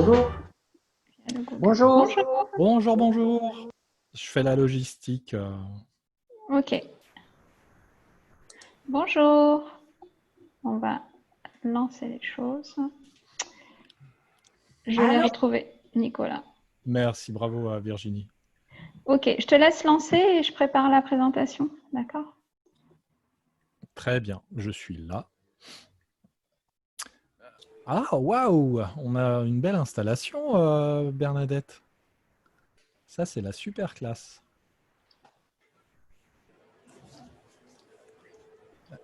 Bonjour. Bonjour. Bonjour. Bonjour, bonjour. Je fais la logistique. Ok. Bonjour. On va lancer les choses. Je l'ai retrouvé, Nicolas. Merci, bravo à Virginie. Ok, je te laisse lancer et je prépare la présentation. D'accord? Très bien, je suis là. Ah, waouh! On a une belle installation, Bernadette. Ça, c'est la super classe.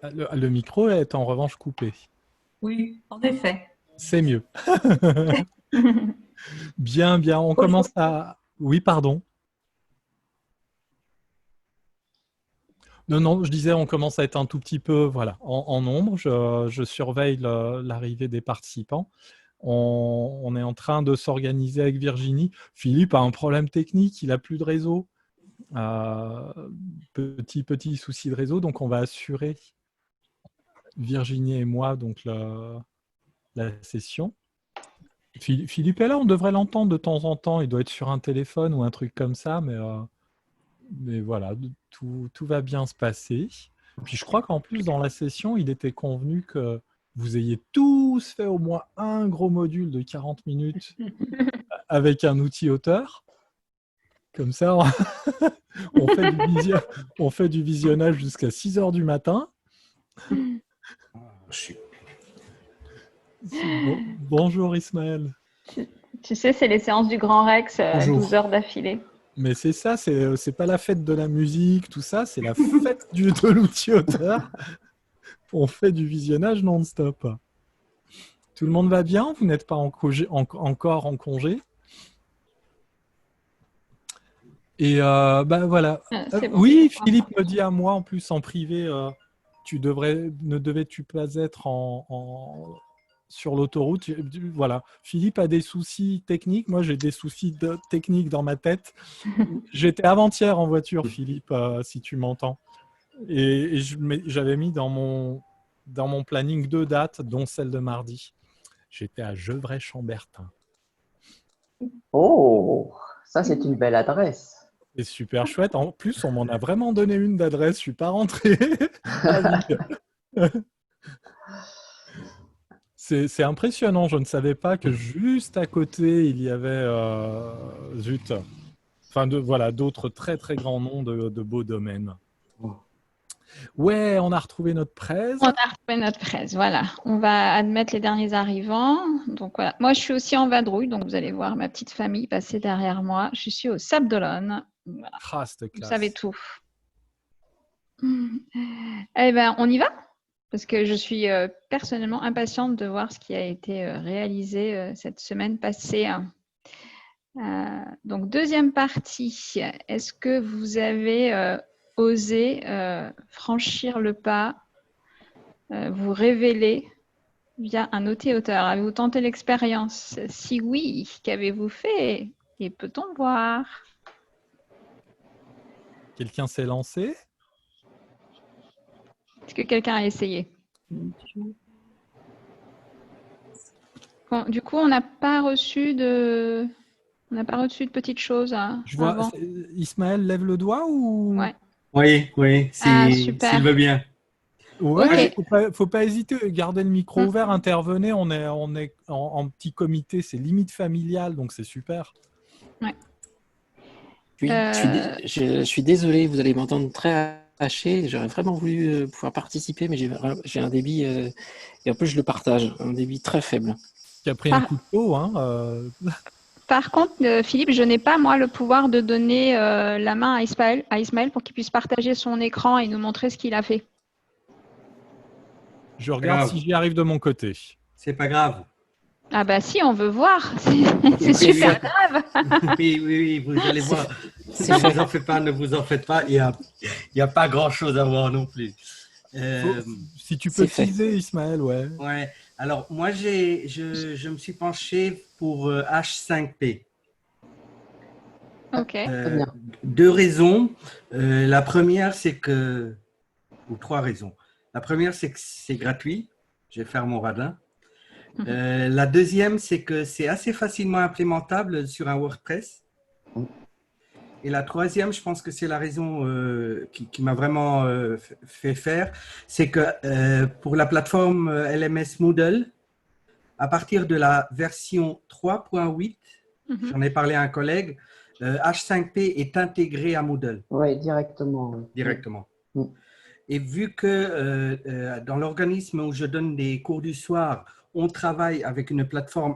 Le micro est en revanche coupé. Oui, en effet. C'est mieux. Bien, bien. On Bonjour. commence à... Oui, pardon. Non, non, je disais, on commence à être un tout petit peu voilà, en nombre. Je surveille l'arrivée des participants. On est en train de s'organiser avec Virginie. Philippe a un problème technique, il n'a plus de réseau. Petit souci de réseau, donc on va assurer, Virginie et moi, donc la session. Philippe est là, on devrait l'entendre de temps en temps. Il doit être sur un téléphone ou un truc comme ça, mais voilà, tout va bien se passer. Puis je crois qu'en plus, dans la session, il était convenu que vous ayez tous fait au moins un gros module de 40 minutes avec un outil auteur. Comme ça, on fait du visionnage jusqu'à 6 heures du matin. Bonjour Ismaël. Tu sais, c'est les séances du Grand Rex, Bonjour. 12 heures d'affilée. Mais c'est ça, c'est pas la fête de la musique, tout ça, c'est la fête de l'outil auteur. On fait du visionnage non-stop. Tout le monde va bien? Vous n'êtes pas encore en congé? Et bah voilà. C'est bon. Oui, Philippe me dit à moi en plus en privé, ne devais-tu pas être sur l'autoroute? Voilà. Philippe a des soucis techniques, moi j'ai des soucis techniques dans ma tête. J'étais avant-hier en voiture, Philippe, si tu m'entends. Et j'avais mis dans mon planning 2 dates, dont celle de mardi. J'étais à Gevrey-Chambertin. Oh, ça c'est une belle adresse. C'est super chouette. En plus, on m'en a vraiment donné une d'adresse. Je suis pas rentré. C'est impressionnant. Je ne savais pas que juste à côté, il y avait zut. Enfin, voilà, d'autres très très grands noms de beaux domaines. Ouais, on a retrouvé notre presse. On a retrouvé notre fraise, voilà. On va admettre les derniers arrivants. Donc voilà. Moi, je suis aussi en vadrouille, donc vous allez voir ma petite famille passer derrière moi. Je suis au Sable d'Olonne. Voilà. Ah, cette Vous classe. savez tout. Eh ben, on y va? Parce que je suis personnellement impatiente de voir ce qui a été réalisé cette semaine passée. Donc, deuxième partie. Est-ce que vous avez osé franchir le pas, vous révéler via un outil auteur? Avez-vous tenté l'expérience? Si oui, qu'avez-vous fait? Et peut-on voir? Quelqu'un s'est lancé? Est-ce que quelqu'un a essayé? Bon, du coup, on n'a pas reçu de petites choses Je vois. avant. Ismaël lève le doigt ou? Ouais. Oui, Ah, s'il super. veut bien. Ouais, Ok. faut pas hésiter. Gardez le micro ouvert, intervenez. On est en petit comité, c'est limite familial, donc c'est super. Ouais. Je suis désolé, vous allez m'entendre très haché. J'aurais vraiment voulu pouvoir participer, mais j'ai un débit, et en plus je le partage, un débit très faible. Qui a pris un coup de peau, hein. Par contre, Philippe, je n'ai pas, moi, le pouvoir de donner la main à Ismaël pour qu'il puisse partager son écran et nous montrer ce qu'il a fait. Je regarde si j'y arrive de mon côté. C'est pas grave. Ah bah si, on veut voir. C'est super grave. Oui, vous allez voir. Ne vous en faites pas. Il y a pas grand-chose à voir non plus. Si tu peux teaser, Ismaël, ouais. Ouais. Alors, moi, je me suis penché pour H5P. Ok. Deux raisons. La première, ou trois raisons. La première, c'est que c'est gratuit. Je vais faire mon radin. La deuxième, c'est que c'est assez facilement implémentable sur un WordPress. Et la troisième, je pense que c'est la raison qui m'a vraiment fait faire, c'est que pour la plateforme LMS Moodle, à partir de la version 3.8, j'en ai parlé à un collègue, H5P est intégré à Moodle. Oui, directement. Directement. Mm. Et vu que dans l'organisme où je donne des cours du soir, on travaille avec une plateforme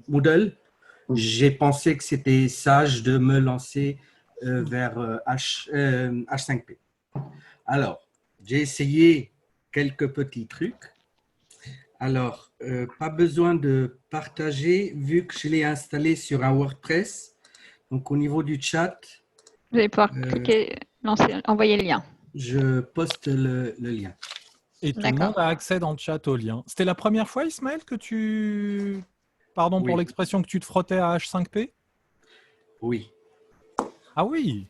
Moodle, j'ai pensé que c'était sage de me lancer vers H5P. Alors, j'ai essayé quelques petits trucs. Alors, pas besoin de partager vu que je l'ai installé sur un WordPress. Donc, au niveau du chat, Vous allez pouvoir cliquer, envoyer le lien. je poste le lien. Et tout le monde a accès dans le chat au lien. C'était la première fois, Ismaël, que tu... Pardon pour l'expression, que tu te frottais à H5P? Oui. Ah oui.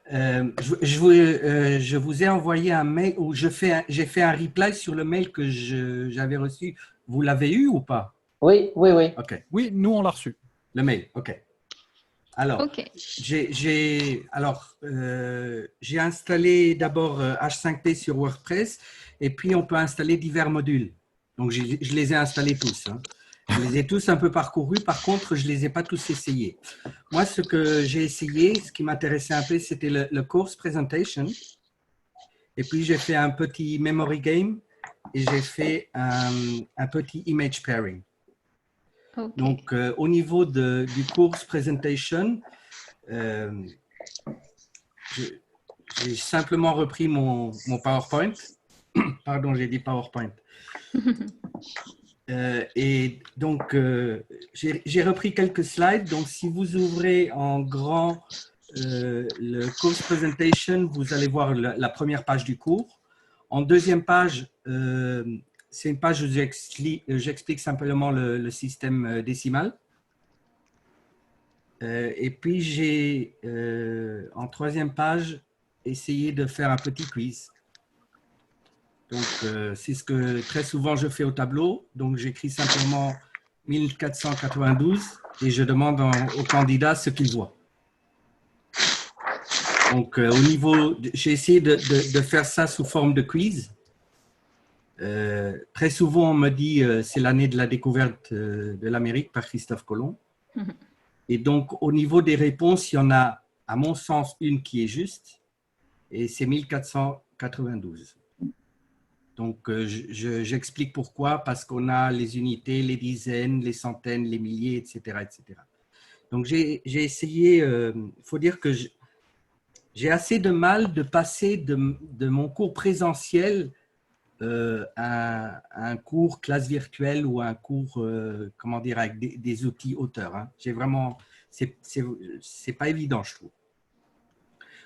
Je vous ai envoyé un mail où j'ai fait un reply sur le mail que j'avais reçu. Vous l'avez eu ou pas? Oui, oui, oui. Ok. Oui, nous, on l'a reçu. Le mail, ok. Alors, j'ai installé d'abord H5P sur WordPress et puis on peut installer divers modules. Donc, je les ai installés tous. Hein. Je les ai tous un peu parcourus. Par contre, je ne les ai pas tous essayés. Moi, ce que j'ai essayé, ce qui m'intéressait un peu, c'était le course presentation. Et puis, j'ai fait un petit memory game et j'ai fait un petit image pairing. Okay. Donc, au niveau du course presentation, j'ai simplement repris mon PowerPoint. Pardon, j'ai dit PowerPoint. Et donc, j'ai repris quelques slides. Donc, si vous ouvrez en grand le course presentation, vous allez voir la première page du cours. En deuxième page, c'est une page où j'explique simplement le système décimal. Et puis, j'ai, en troisième page, essayé de faire un petit quiz. Donc, c'est ce que très souvent je fais au tableau. Donc, j'écris simplement 1492 et je demande au candidat ce qu'il voit. Donc, au niveau, j'ai essayé de faire ça sous forme de quiz. Très souvent, on me dit c'est l'année de la découverte de l'Amérique par Christophe Colomb. Et donc, au niveau des réponses, il y en a, à mon sens, une qui est juste, et c'est 1492. Donc, j'explique pourquoi, parce qu'on a les unités, les dizaines, les centaines, les milliers, etc. etc. Donc, j'ai essayé, il faut dire que j'ai assez de mal de passer de mon cours présentiel à un cours classe virtuelle ou un cours, comment dire, avec des outils auteurs. Hein. J'ai vraiment, c'est pas évident, je trouve.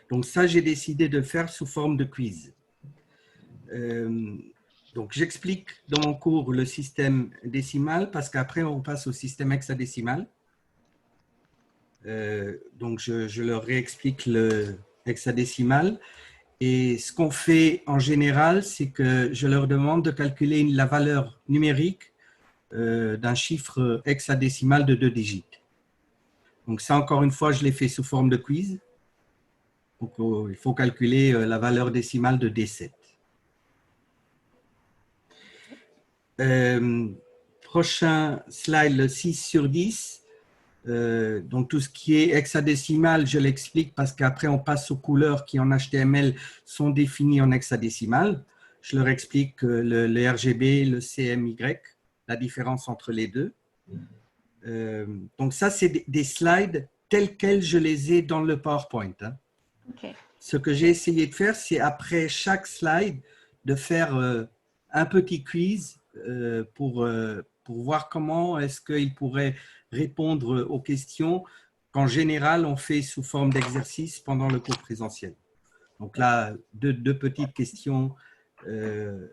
Donc ça, j'ai décidé de faire sous forme de quiz. Donc j'explique dans mon cours le système décimal parce qu'après on passe au système hexadécimal. Donc je leur réexplique le hexadécimal. Et ce qu'on fait en général, c'est que je leur demande de calculer la valeur numérique d'un chiffre hexadécimal de 2 digits. Donc ça, encore une fois, je l'ai fait sous forme de quiz. Donc, il faut calculer la valeur décimale de D7. Prochain slide, le 6 sur 10. Donc, tout ce qui est hexadécimal, je l'explique parce qu'après, on passe aux couleurs qui, en HTML, sont définies en hexadécimal. Je leur explique le RGB, le CMY, la différence entre les deux. Donc, ça, c'est des slides tels quels je les ai dans le PowerPoint. Hein. Okay. Ce que j'ai essayé de faire, c'est après chaque slide, de faire un petit quiz pour voir comment est-ce qu'il pourrait répondre aux questions qu'en général, on fait sous forme d'exercice pendant le cours présentiel. Donc là, deux petites questions de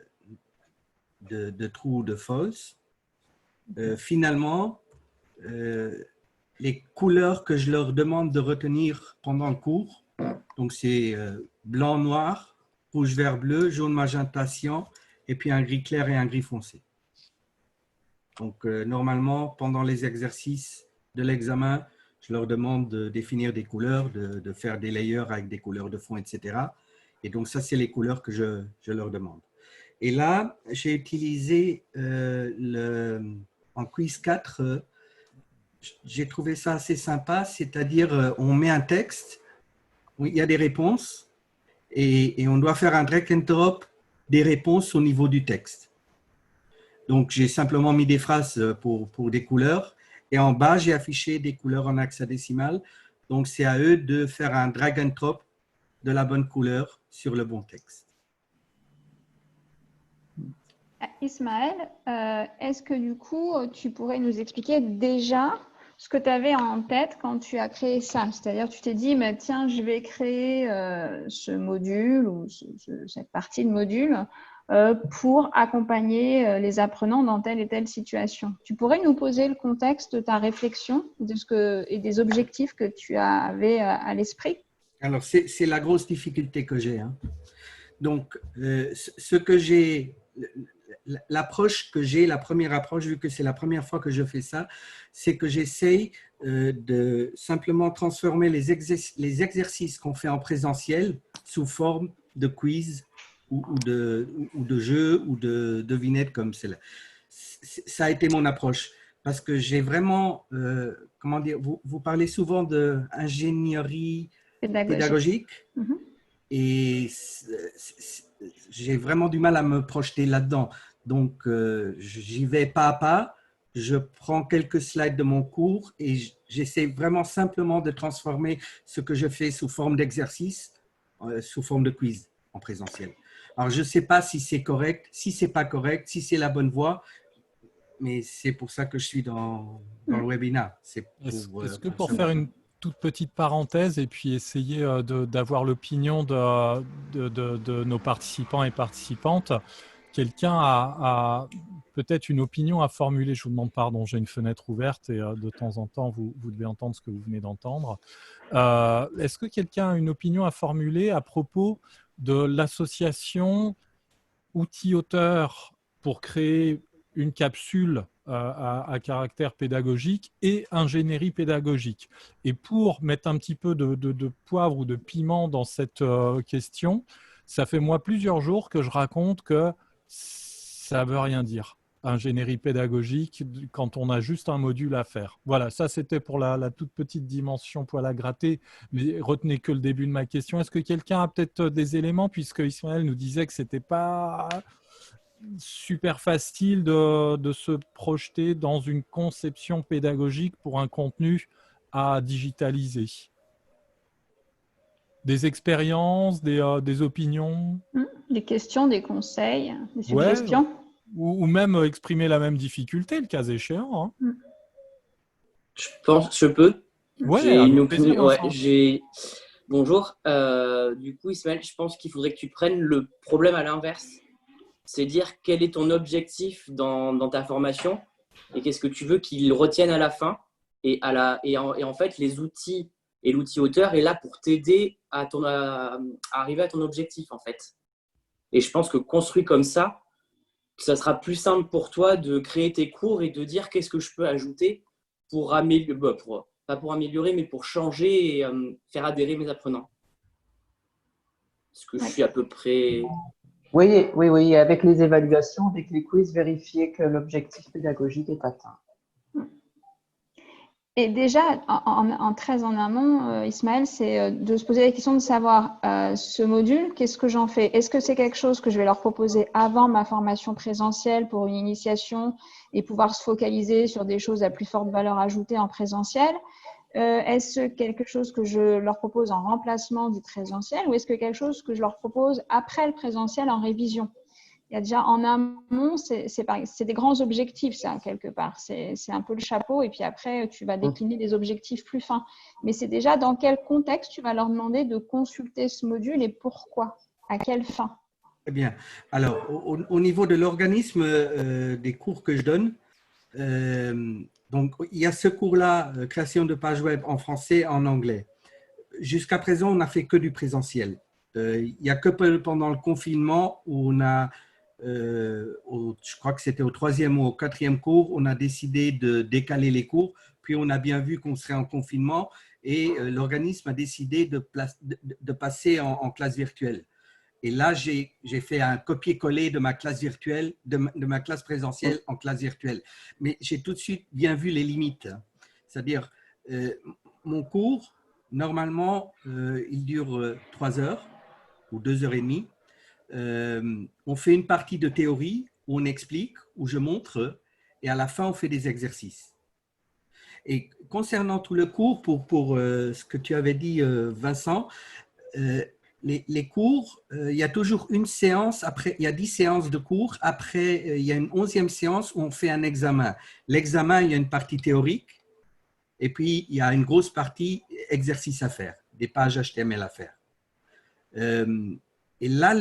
true ou de false. Finalement, les couleurs que je leur demande de retenir pendant le cours, donc c'est blanc, noir, rouge, vert, bleu, jaune, magenta, cyan et puis un gris clair et un gris foncé. Donc, normalement, pendant les exercices de l'examen, je leur demande de définir des couleurs, de faire des layers avec des couleurs de fond, etc. Et donc, ça, c'est les couleurs que je leur demande. Et là, j'ai utilisé en quiz 4, j'ai trouvé ça assez sympa, c'est-à-dire on met un texte, où il y a des réponses, et on doit faire un drag and drop des réponses au niveau du texte. Donc, j'ai simplement mis des phrases pour des couleurs, et en bas, j'ai affiché des couleurs en hexadécimal. Donc, c'est à eux de faire un drag and drop de la bonne couleur sur le bon texte. Ismaël, est-ce que du coup, tu pourrais nous expliquer déjà ce que tu avais en tête quand tu as créé ça? C'est-à-dire, tu t'es dit, mais tiens, je vais créer ce module ou cette partie de module pour accompagner les apprenants dans telle et telle situation. Tu pourrais nous poser le contexte de ta réflexion et des objectifs que tu avais à l'esprit? Alors, c'est la grosse difficulté que j'ai. Hein. Donc, ce que j'ai, l'approche que j'ai, la première approche, vu que c'est la première fois que je fais ça, c'est que j'essaye de simplement transformer les exercices qu'on fait en présentiel sous forme de quiz ou de jeux ou de devinettes comme celle-là. Ça a été mon approche parce que j'ai vraiment, comment dire, vous parlez souvent d'ingénierie pédagogique. Mm-hmm. Et j'ai vraiment du mal à me projeter là-dedans. Donc, j'y vais pas à pas. Je prends quelques slides de mon cours et j'essaie vraiment simplement de transformer ce que je fais sous forme d'exercice, sous forme de quiz en présentiel. Alors, je ne sais pas si c'est correct, si ce n'est pas correct, si c'est la bonne voie, mais c'est pour ça que je suis dans le webinaire. Est-ce que pour faire une toute petite parenthèse et puis essayer d'avoir l'opinion de nos participants et participantes, quelqu'un a peut-être une opinion à formuler. Je vous demande pardon, j'ai une fenêtre ouverte et de temps en temps, vous devez entendre ce que vous venez d'entendre. Est-ce que quelqu'un a une opinion à formuler à propos de l'association outils-auteurs pour créer une capsule à caractère pédagogique et ingénierie pédagogique? Et pour mettre un petit peu de poivre ou de piment dans cette question, ça fait moi plusieurs jours que je raconte que ça ne veut rien dire, ingénierie pédagogique, quand on a juste un module à faire. Voilà, ça c'était pour la toute petite dimension poil à gratter, mais retenez que le début de ma question. Est-ce que quelqu'un a peut-être des éléments, puisque Ismaël nous disait que ce n'était pas super facile de se projeter dans une conception pédagogique pour un contenu à digitaliser? Des expériences, des opinions? Des questions, des conseils, des suggestions? Ouais, ou même exprimer la même difficulté, le cas échéant. Hein. Je pense, je peux. Ouais, j'ai une plaisir, opinion. Ouais, bonjour. Du coup, Ismaël, je pense qu'il faudrait que tu prennes le problème à l'inverse. C'est dire quel est ton objectif dans ta formation et qu'est-ce que tu veux qu'ils retiennent à la fin. Et en fait, les outils et l'outil auteur est là pour t'aider à arriver à ton objectif, en fait. Et je pense que construit comme ça sera plus simple pour toi de créer tes cours et de dire qu'est-ce que je peux ajouter pour améliorer, pas pour améliorer, mais pour changer et faire adhérer mes apprenants. Est-ce que je suis à peu près… Oui, avec les évaluations, avec les quiz, vérifier que l'objectif pédagogique est atteint. Et déjà, très en amont, Ismaël, c'est de se poser la question de savoir ce module, qu'est-ce que j'en fais? Est-ce que c'est quelque chose que je vais leur proposer avant ma formation présentielle pour une initiation et pouvoir se focaliser sur des choses à plus forte valeur ajoutée en présentiel? Est-ce quelque chose que je leur propose en remplacement du présentiel ou est-ce que quelque chose que je leur propose après le présentiel en révision? Il y a déjà en amont, c'est des grands objectifs, ça, quelque part. C'est un peu le chapeau et puis après, tu vas décliner des objectifs plus fins. Mais c'est déjà dans quel contexte tu vas leur demander de consulter ce module et pourquoi? À quelle fin? Très bien. Alors, au niveau de l'organisme des cours que je donne, donc, il y a ce cours-là, création de pages web en français et en anglais. Jusqu'à présent, on n'a fait que du présentiel. Il n'y a que pendant le confinement où on a je crois que c'était au 3e ou au 4e cours, on a décidé de décaler les cours. Puis on a bien vu qu'on serait en confinement et l'organisme a décidé de passer en classe virtuelle. Et là, j'ai fait un copier-coller de ma classe virtuelle, de ma classe présentielle en classe virtuelle. Mais j'ai tout de suite bien vu les limites. C'est-à-dire, mon cours, normalement, il dure 3 heures ou 2 heures et demie. On fait une partie de théorie où on explique, où je montre, et à la fin, on fait des exercices. Et concernant tout le cours, pour ce que tu avais dit, Vincent, les cours, il y a toujours une séance, après, il y a 10 séances de cours, après, il y a une 11e séance où on fait un examen. L'examen, il y a une partie théorique, et puis il y a une grosse partie exercice à faire, des pages HTML à faire. Et là,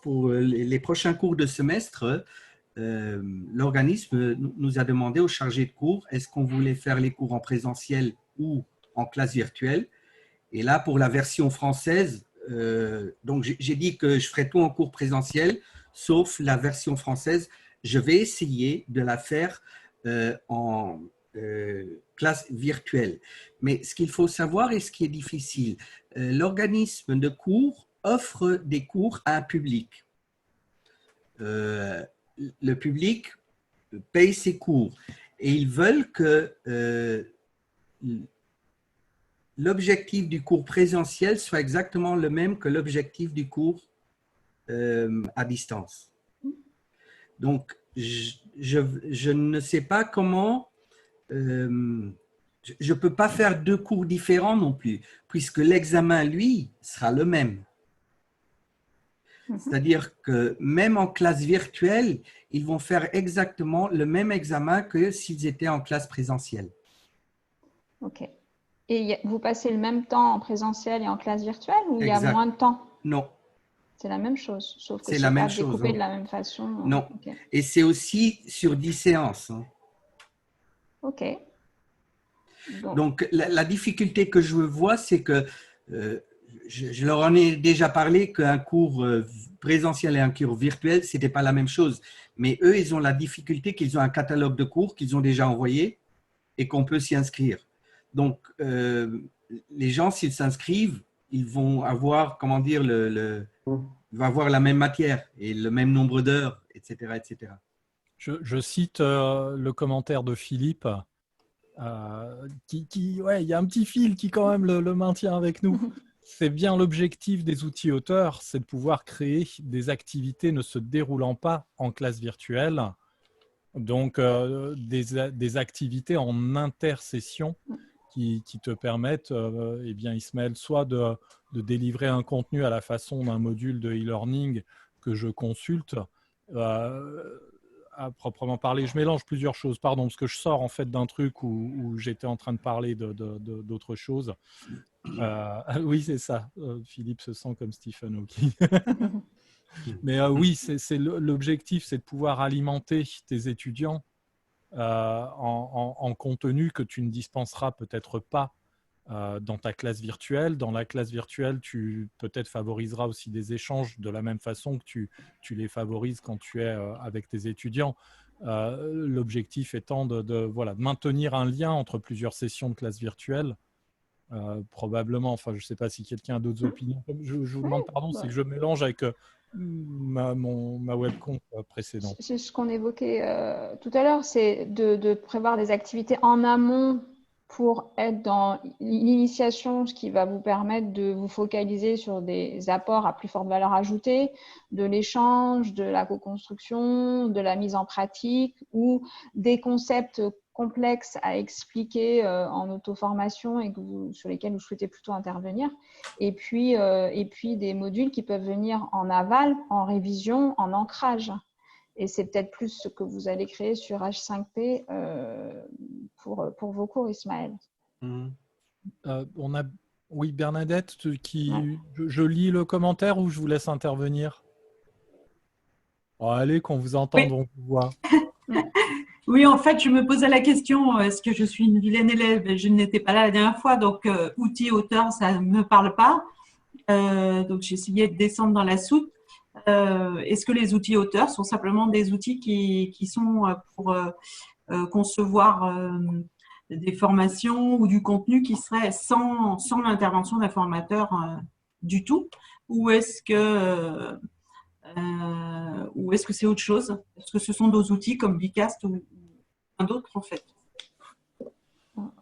pour les prochains cours de semestre, l'organisme nous a demandé aux chargés de cours est-ce qu'on voulait faire les cours en présentiel ou en classe virtuelle. Et là, pour la version française, donc j'ai dit que je ferais tout en cours présentiel, sauf la version française. Je vais essayer de la faire en classe virtuelle. Mais ce qu'il faut savoir et ce qui est difficile, l'organisme de cours offre des cours à un public. Le public paye ses cours et ils veulent que l'objectif du cours présentiel soit exactement le même que l'objectif du cours à distance. Donc, je ne sais pas comment, je ne peux pas faire 2 cours différents non plus, puisque l'examen, lui, sera le même. C'est-à-dire que même en classe virtuelle, ils vont faire exactement le même examen que s'ils étaient en classe présentielle. Ok. Et vous passez le même temps en présentiel et en classe virtuelle ou il y a moins de temps? Non. C'est la même chose, sauf que c'est c'est la même pas chose, découpé hein. de la même façon. Non. Ok. Et c'est aussi sur 10 séances. Hein. Ok. Donc, la difficulté que je vois, c'est que je leur en ai déjà parlé qu'un cours présentiel et un cours virtuel, ce n'était pas la même chose. Mais eux, ils ont la difficulté qu'ils ont un catalogue de cours qu'ils ont déjà envoyé et qu'on peut s'y inscrire. Donc, les gens, s'ils s'inscrivent, ils vont avoir, comment dire, ils vont avoir la même matière et le même nombre d'heures, etc., etc. Je cite le commentaire de Philippe. Ouais, il y a un petit fil qui quand même le maintient avec nous. C'est bien l'objectif des outils auteurs, c'est de pouvoir créer des activités ne se déroulant pas en classe virtuelle, donc des activités en intersession qui te permettent, eh bien, Ismaël, soit de délivrer un contenu à la façon d'un module de e-learning que je consulte, à proprement parler, je mélange plusieurs choses, pardon, parce que je sors en fait d'un truc où j'étais en train de parler d'autre chose. Oui, c'est ça. Philippe se sent comme Stephen Hawking. Mais oui, l'objectif, c'est de pouvoir alimenter tes étudiants en contenu que tu ne dispenseras peut-être pas dans ta classe virtuelle. Dans la classe virtuelle, tu peut-être favoriseras aussi des échanges de la même façon que tu les favorises quand tu es avec tes étudiants. L'objectif étant de maintenir un lien entre plusieurs sessions de classe virtuelle. Probablement, enfin, je ne sais pas si quelqu'un a d'autres opinions. Je vous demande pardon, c'est que je mélange avec ma webcom précédente. C'est ce qu'on évoquait tout à l'heure, c'est de prévoir des activités en amont pour être dans l'initiation, ce qui va vous permettre de vous focaliser sur des apports à plus forte valeur ajoutée, de l'échange, de la co-construction, de la mise en pratique ou des concepts complexes à expliquer en auto-formation et sur lesquels vous souhaitez plutôt intervenir. Et puis des modules qui peuvent venir en aval, en révision, en ancrage. Et c'est peut-être plus ce que vous allez créer sur H5P pour vos cours, Ismaël. Oui, Bernadette, je lis le commentaire ou je vous laisse intervenir? Allez, qu'on vous entende, on vous voit. Oui, en fait, je me posais la question, est-ce que je suis une vilaine élève? Je n'étais pas là la dernière fois, donc outils, auteur, ça ne me parle pas. Donc, j'ai essayé de descendre dans la soute. Est-ce que les outils auteurs sont simplement des outils qui sont pour concevoir des formations ou du contenu qui serait sans l'intervention d'un formateur du tout, ou est-ce que c'est autre chose? Est-ce que ce sont d'autres outils comme Bicast ou d'autres en fait?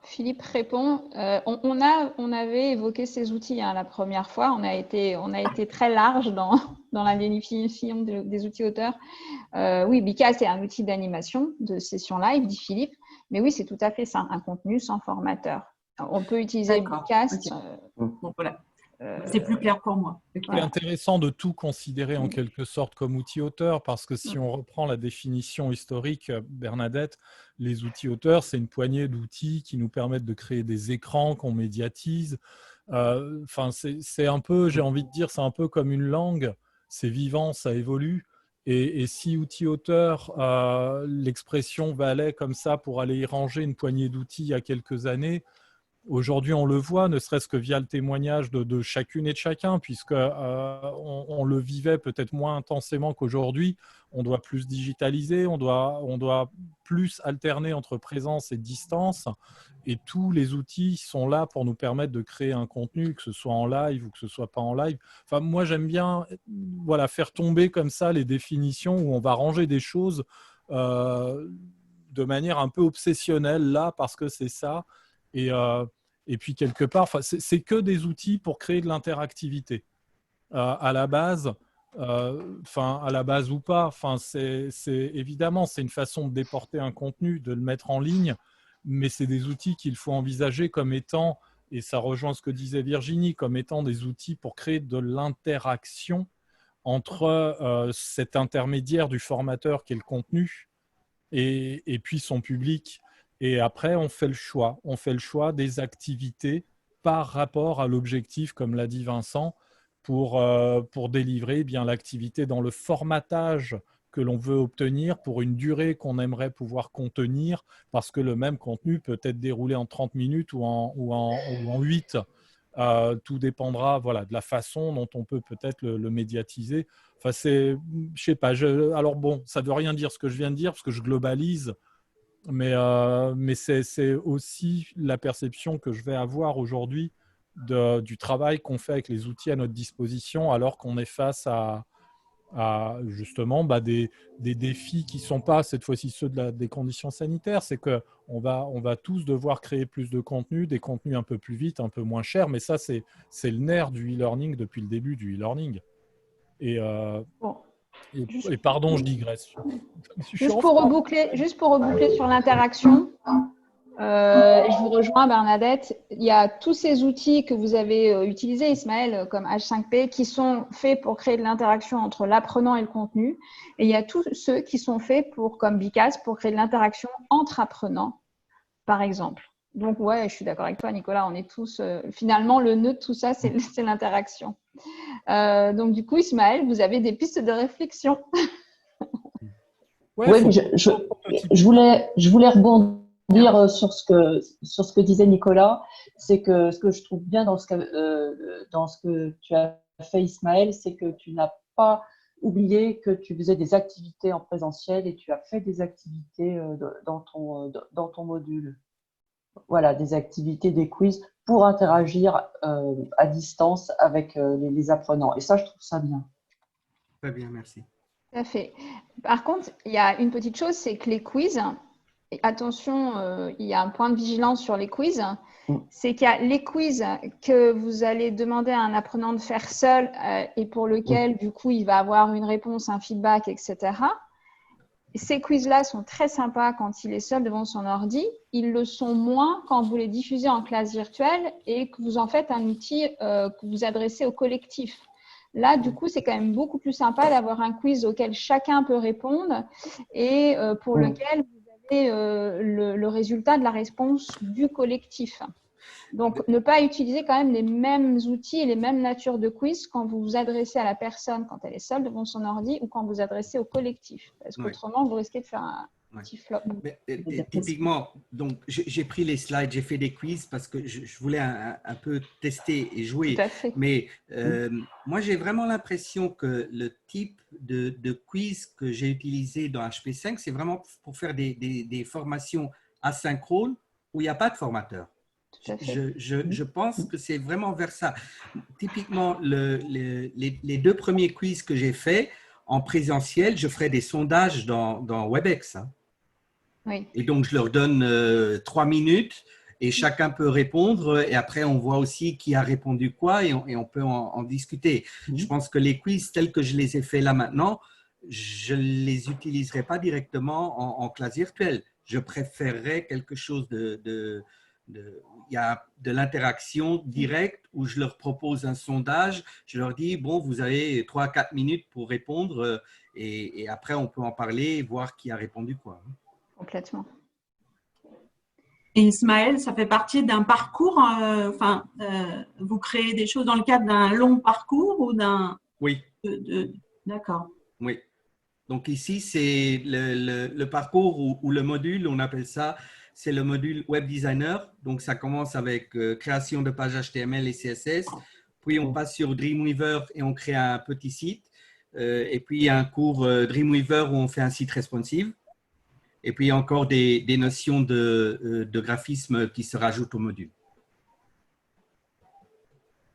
Philippe répond. On avait évoqué ces outils la première fois. On a été très large dans la définition des outils auteurs. Oui, Bicast est un outil d'animation de session live, dit Philippe. Mais oui, c'est tout à fait ça, un contenu sans formateur. On peut utiliser Bicast. Okay. Bon, voilà. C'est plus clair pour moi. C'est intéressant de tout considérer en quelque sorte comme outil auteur, parce que si on reprend la définition historique, Bernadette, les outils auteurs, c'est une poignée d'outils qui nous permettent de créer des écrans qu'on médiatise. Enfin, c'est un peu, j'ai envie de dire, c'est un peu comme une langue, c'est vivant, ça évolue. Et si outil auteur, l'expression valait comme ça pour aller y ranger une poignée d'outils il y a quelques années, aujourd'hui, on le voit, ne serait-ce que via le témoignage de chacune et de chacun, puisque on le vivait peut-être moins intensément qu'aujourd'hui. On doit plus digitaliser, on doit plus alterner entre présence et distance. Et tous les outils sont là pour nous permettre de créer un contenu, que ce soit en live ou que ce soit pas en live. Enfin, moi, j'aime bien faire tomber comme ça les définitions où on va ranger des choses de manière un peu obsessionnelle, là, parce que c'est ça. Et puis, quelque part, c'est que des outils pour créer de l'interactivité. À la base, à la base ou pas, évidemment, c'est une façon de déporter un contenu, de le mettre en ligne, mais c'est des outils qu'il faut envisager comme étant, et ça rejoint ce que disait Virginie, comme étant des outils pour créer de l'interaction entre cet intermédiaire du formateur qui est le contenu et puis son public. Et après, on fait le choix. On fait le choix des activités par rapport à l'objectif, comme l'a dit Vincent, pour délivrer bien l'activité dans le formatage que l'on veut obtenir pour une durée qu'on aimerait pouvoir contenir, parce que le même contenu peut être déroulé en 30 minutes ou en 8. Tout dépendra de la façon dont on peut peut-être le médiatiser. Enfin, je sais pas. Alors bon, ça ne veut rien dire ce que je viens de dire, parce que je globalise. Mais c'est aussi la perception que je vais avoir aujourd'hui du travail qu'on fait avec les outils à notre disposition, alors qu'on est face à justement des défis qui ne sont pas cette fois-ci ceux des conditions sanitaires. C'est qu'on va tous devoir créer plus de contenu, des contenus un peu plus vite, un peu moins chers. Mais ça, c'est le nerf du e-learning depuis le début du e-learning. Et pardon, je digresse. Juste pour reboucler sur l'interaction, je vous rejoins, Bernadette. Il y a tous ces outils que vous avez utilisés, Ismaël, comme H5P, qui sont faits pour créer de l'interaction entre l'apprenant et le contenu. Et il y a tous ceux qui sont faits comme Bicast pour créer de l'interaction entre apprenants, par exemple. Donc, ouais, je suis d'accord avec toi, Nicolas. On est tous… finalement, le nœud de tout ça, c'est l'interaction. Donc, du coup, Ismaël, vous avez des pistes de réflexion. Oui, je voulais rebondir sur ce que disait Nicolas. C'est que ce que je trouve bien dans ce que tu as fait, Ismaël, c'est que tu n'as pas oublié que tu faisais des activités en présentiel et tu as fait des activités dans ton module. Voilà, des activités, des quiz pour interagir à distance avec les apprenants. Et ça, je trouve ça bien. Très bien, merci. Tout à fait. Par contre, il y a une petite chose, c'est que les quiz, et attention, il y a un point de vigilance sur les quiz, c'est qu'il y a les quiz que vous allez demander à un apprenant de faire seul et pour lequel, du coup, il va avoir une réponse, un feedback, etc. Ces quiz-là sont très sympas quand il est seul devant son ordi. Ils le sont moins quand vous les diffusez en classe virtuelle et que vous en faites un outil que vous adressez au collectif. Là, du coup, c'est quand même beaucoup plus sympa d'avoir un quiz auquel chacun peut répondre et pour lequel vous avez le résultat de la réponse du collectif. Donc, ne pas utiliser quand même les mêmes outils et les mêmes natures de quiz quand vous vous adressez à la personne quand elle est seule devant son ordi ou quand vous vous adressez au collectif. Parce qu'autrement, vous risquez de faire Ouais. Petit flop. Mais, typiquement, donc j'ai pris les slides, j'ai fait des quiz parce que je voulais un peu tester et jouer. Tout à fait. Mais moi, j'ai vraiment l'impression que le type de quiz que j'ai utilisé dans HP5, c'est vraiment pour faire des formations asynchrones où il n'y a pas de formateur. Tout à fait. Je pense que c'est vraiment vers ça. Typiquement, les 2 premiers quiz que j'ai faits en présentiel, je ferai des sondages dans WebEx. Hein. Oui. Et donc, je leur donne 3 minutes et chacun peut répondre. Et après, on voit aussi qui a répondu quoi et on peut en discuter. Je pense que les quiz tels que je les ai faits là maintenant, je ne les utiliserai pas directement en classe virtuelle. Je préférerais quelque chose il y a de l'interaction directe où je leur propose un sondage. Je leur dis, bon, vous avez 3 à 4 minutes pour répondre et après, on peut en parler et voir qui a répondu quoi. Complètement. Et Ismaël, ça fait partie d'un parcours, vous créez des choses dans le cadre d'un long parcours ou d'un… Oui. D'accord. Oui. Donc ici, c'est le parcours ou le module, on appelle ça, c'est le module Web Designer. Donc ça commence avec création de pages HTML et CSS. Puis on passe sur Dreamweaver et on crée un petit site. Et puis il y a un cours Dreamweaver où on fait un site responsive. Et puis, il y a encore des notions de graphisme qui se rajoutent au module.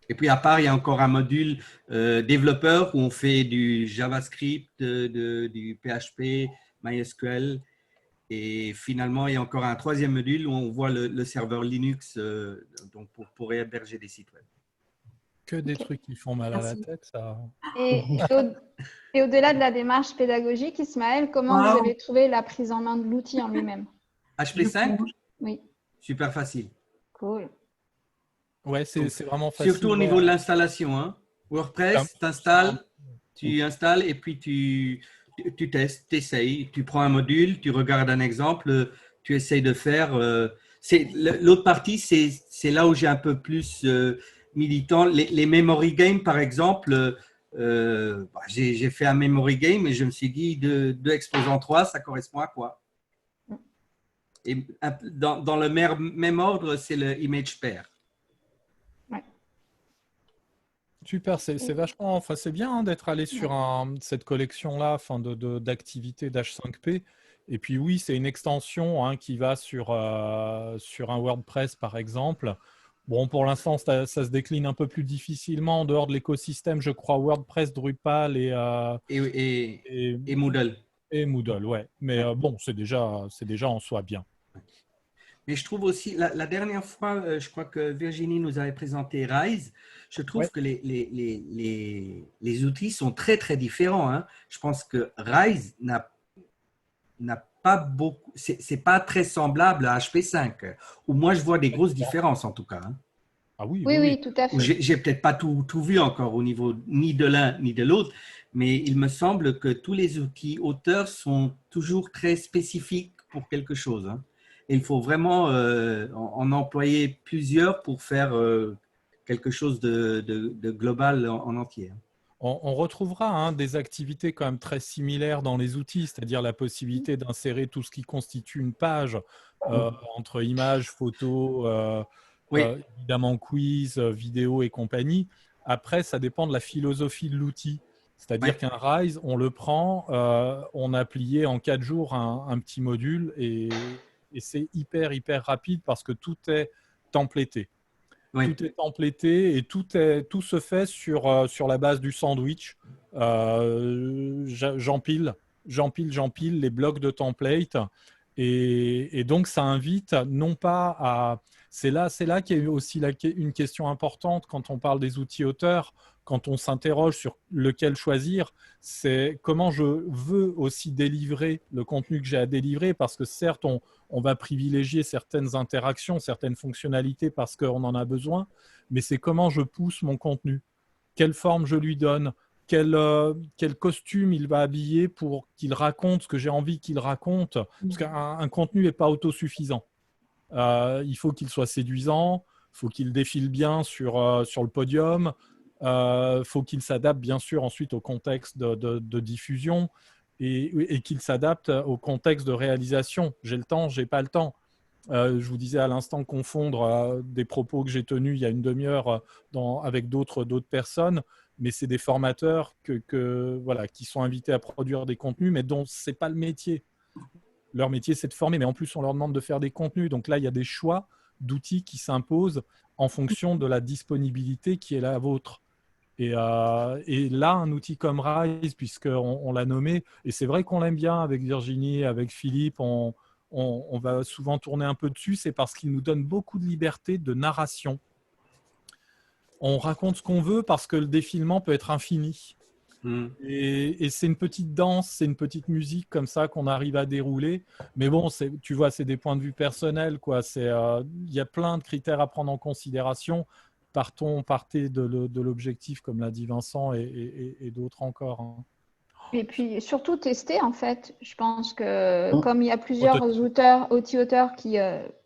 Et puis, à part, il y a encore un module développeur où on fait du JavaScript, du PHP, MySQL. Et finalement, il y a encore un 3e module où on voit le serveur Linux donc pour héberger des sites web. Que des trucs qui font mal à la tête, ça. Et au-delà de la démarche pédagogique, Ismaël, comment vous avez trouvé la prise en main de l'outil en lui-même? HP5? Oui. Super facile. Cool. Ouais, c'est vraiment facile. Surtout au niveau de l'installation. Hein. WordPress, tu installes et puis tu testes, tu essayes, tu prends un module, tu regardes un exemple, tu essayes de faire. L'autre partie, c'est là où j'ai un peu plus militant. Les memory games, par exemple, j'ai fait un memory game et je me suis dit 2 exposants 3, ça correspond à quoi? Et dans le même ordre, c'est le image pair. Super, c'est vachement, enfin c'est bien hein, d'être allé sur cette collection-là, enfin d'activités d'H5P. Et puis oui, c'est une extension hein, qui va sur un WordPress par exemple. Bon, pour l'instant, ça se décline un peu plus difficilement en dehors de l'écosystème, je crois, WordPress, Drupal et Moodle. Et Moodle, ouais. Mais bon, c'est déjà en soi bien. Mais je trouve aussi, la dernière fois, je crois que Virginie nous avait présenté Rise. Je trouve que les outils sont très, très différents. Hein. Je pense que Rise n'a pas beaucoup, c'est pas très semblable à HP5. Où moi, je vois des grosses différences en tout cas. Hein. Ah oui, oui, tout à fait. J'ai peut-être pas tout vu encore au niveau ni de l'un ni de l'autre, mais il me semble que tous les outils auteurs sont toujours très spécifiques pour quelque chose. Hein. Et il faut vraiment en employer plusieurs pour faire quelque chose de global en entier. On retrouvera hein, des activités quand même très similaires dans les outils, c'est-à-dire la possibilité d'insérer tout ce qui constitue une page entre images, photos, évidemment quiz, vidéo et compagnie. Après, ça dépend de la philosophie de l'outil. C'est-à-dire qu'un Rise, on le prend, on a plié en 4 jours un petit module et c'est hyper rapide parce que tout est templété. Oui. Tout est templété et tout se fait sur la base du sandwich. J'empile les blocs de template et donc ça invite non pas à… C'est là qu'il y a aussi une question importante quand on parle des outils auteurs, quand on s'interroge sur lequel choisir, c'est comment je veux aussi délivrer le contenu que j'ai à délivrer parce que certes, on va privilégier certaines interactions, certaines fonctionnalités parce qu'on en a besoin, mais c'est comment je pousse mon contenu, quelle forme je lui donne, quel costume il va habiller pour qu'il raconte ce que j'ai envie qu'il raconte, parce qu'un contenu n'est pas autosuffisant. Il faut qu'il soit séduisant, il faut qu'il défile bien sur le podium, faut qu'il s'adapte bien sûr ensuite au contexte de diffusion. et qu'il s'adapte au contexte de réalisation. J'ai le temps, j'ai pas le temps. Je vous disais à l'instant confondre des propos que j'ai tenus il y a une demi-heure avec d'autres personnes, mais c'est des formateurs voilà, qui sont invités à produire des contenus, mais dont ce n'est pas le métier. Leur métier, c'est de former, mais en plus, on leur demande de faire des contenus. Donc là, il y a des choix d'outils qui s'imposent en fonction de la disponibilité qui est la vôtre. Et là, un outil comme Rise, puisqu'on l'a nommé, et c'est vrai qu'on l'aime bien avec Virginie, avec Philippe, on va souvent tourner un peu dessus, c'est parce qu'il nous donne beaucoup de liberté de narration. On raconte ce qu'on veut parce que le défilement peut être infini. Et c'est une petite danse, c'est une petite musique comme ça qu'on arrive à dérouler. Mais bon, tu vois, c'est des points de vue personnels, quoi. Il y a plein de critères à prendre en considération. Partez de l'objectif, comme l'a dit Vincent, et d'autres encore. Hein. Et puis surtout tester en fait. Je pense que comme il y a plusieurs auteurs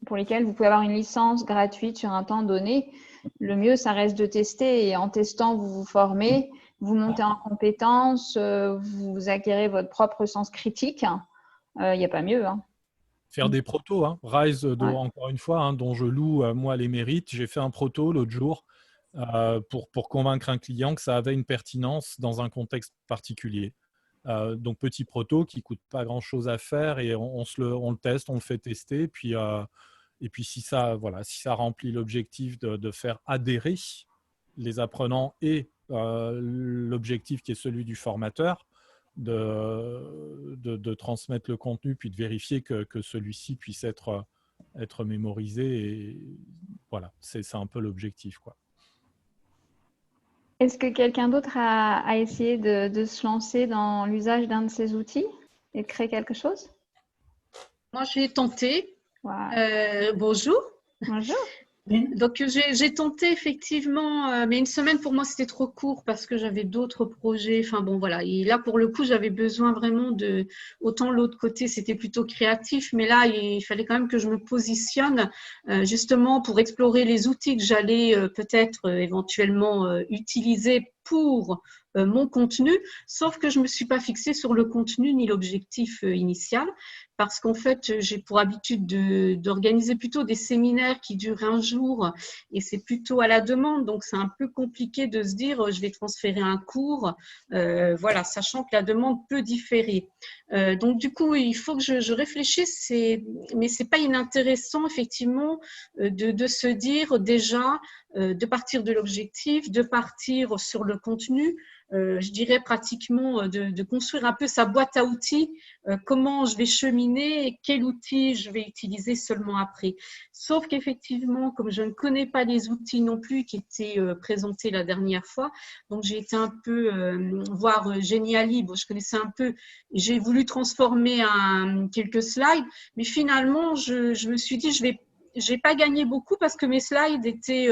pour lesquels vous pouvez avoir une licence gratuite sur un temps donné, le mieux ça reste de tester et en testant vous vous formez, vous montez en compétences, vous acquérez votre propre sens critique. Il n'y a pas mieux. Hein. Faire des protos, hein. Rise, encore une fois, hein, dont je loue moi les mérites. J'ai fait un proto l'autre jour pour convaincre un client que ça avait une pertinence dans un contexte particulier. Donc petit proto qui ne coûte pas grand-chose à faire et on le teste, on le fait tester. Et puis si ça remplit l'objectif de faire adhérer les apprenants et l'objectif qui est celui du formateur, de transmettre le contenu puis de vérifier que celui-ci puisse être mémorisé. Et voilà, c'est un peu l'objectif, quoi. Est-ce que quelqu'un d'autre a essayé de se lancer dans l'usage d'un de ces outils et de créer quelque chose? Moi, j'ai tenté. Wow. Bonjour. Bonjour. Donc, j'ai tenté effectivement, mais une semaine pour moi, c'était trop court parce que j'avais d'autres projets. Enfin bon, voilà. Et là, pour le coup, j'avais besoin vraiment autant l'autre côté, c'était plutôt créatif, mais là, il fallait quand même que je me positionne justement pour explorer les outils que j'allais peut-être éventuellement utiliser pour mon contenu, sauf que je ne me suis pas fixée sur le contenu ni l'objectif initial, parce qu'en fait, j'ai pour habitude d'organiser plutôt des séminaires qui durent un jour et c'est plutôt à la demande, donc c'est un peu compliqué de se dire je vais transférer un cours, voilà, sachant que la demande peut différer. Donc du coup, il faut que je réfléchisse, mais ce n'est pas inintéressant effectivement de se dire déjà, de partir de l'objectif, de partir sur le contenu, je dirais pratiquement de construire un peu sa boîte à outils, comment je vais cheminer et quel outil je vais utiliser seulement après. Sauf qu'effectivement, comme je ne connais pas les outils non plus qui étaient présentés la dernière fois, donc j'ai été un peu voir Geniali, bon, je connaissais un peu, j'ai voulu transformer quelques slides, mais finalement, je me suis dit, je n'ai pas gagné beaucoup parce que mes slides étaient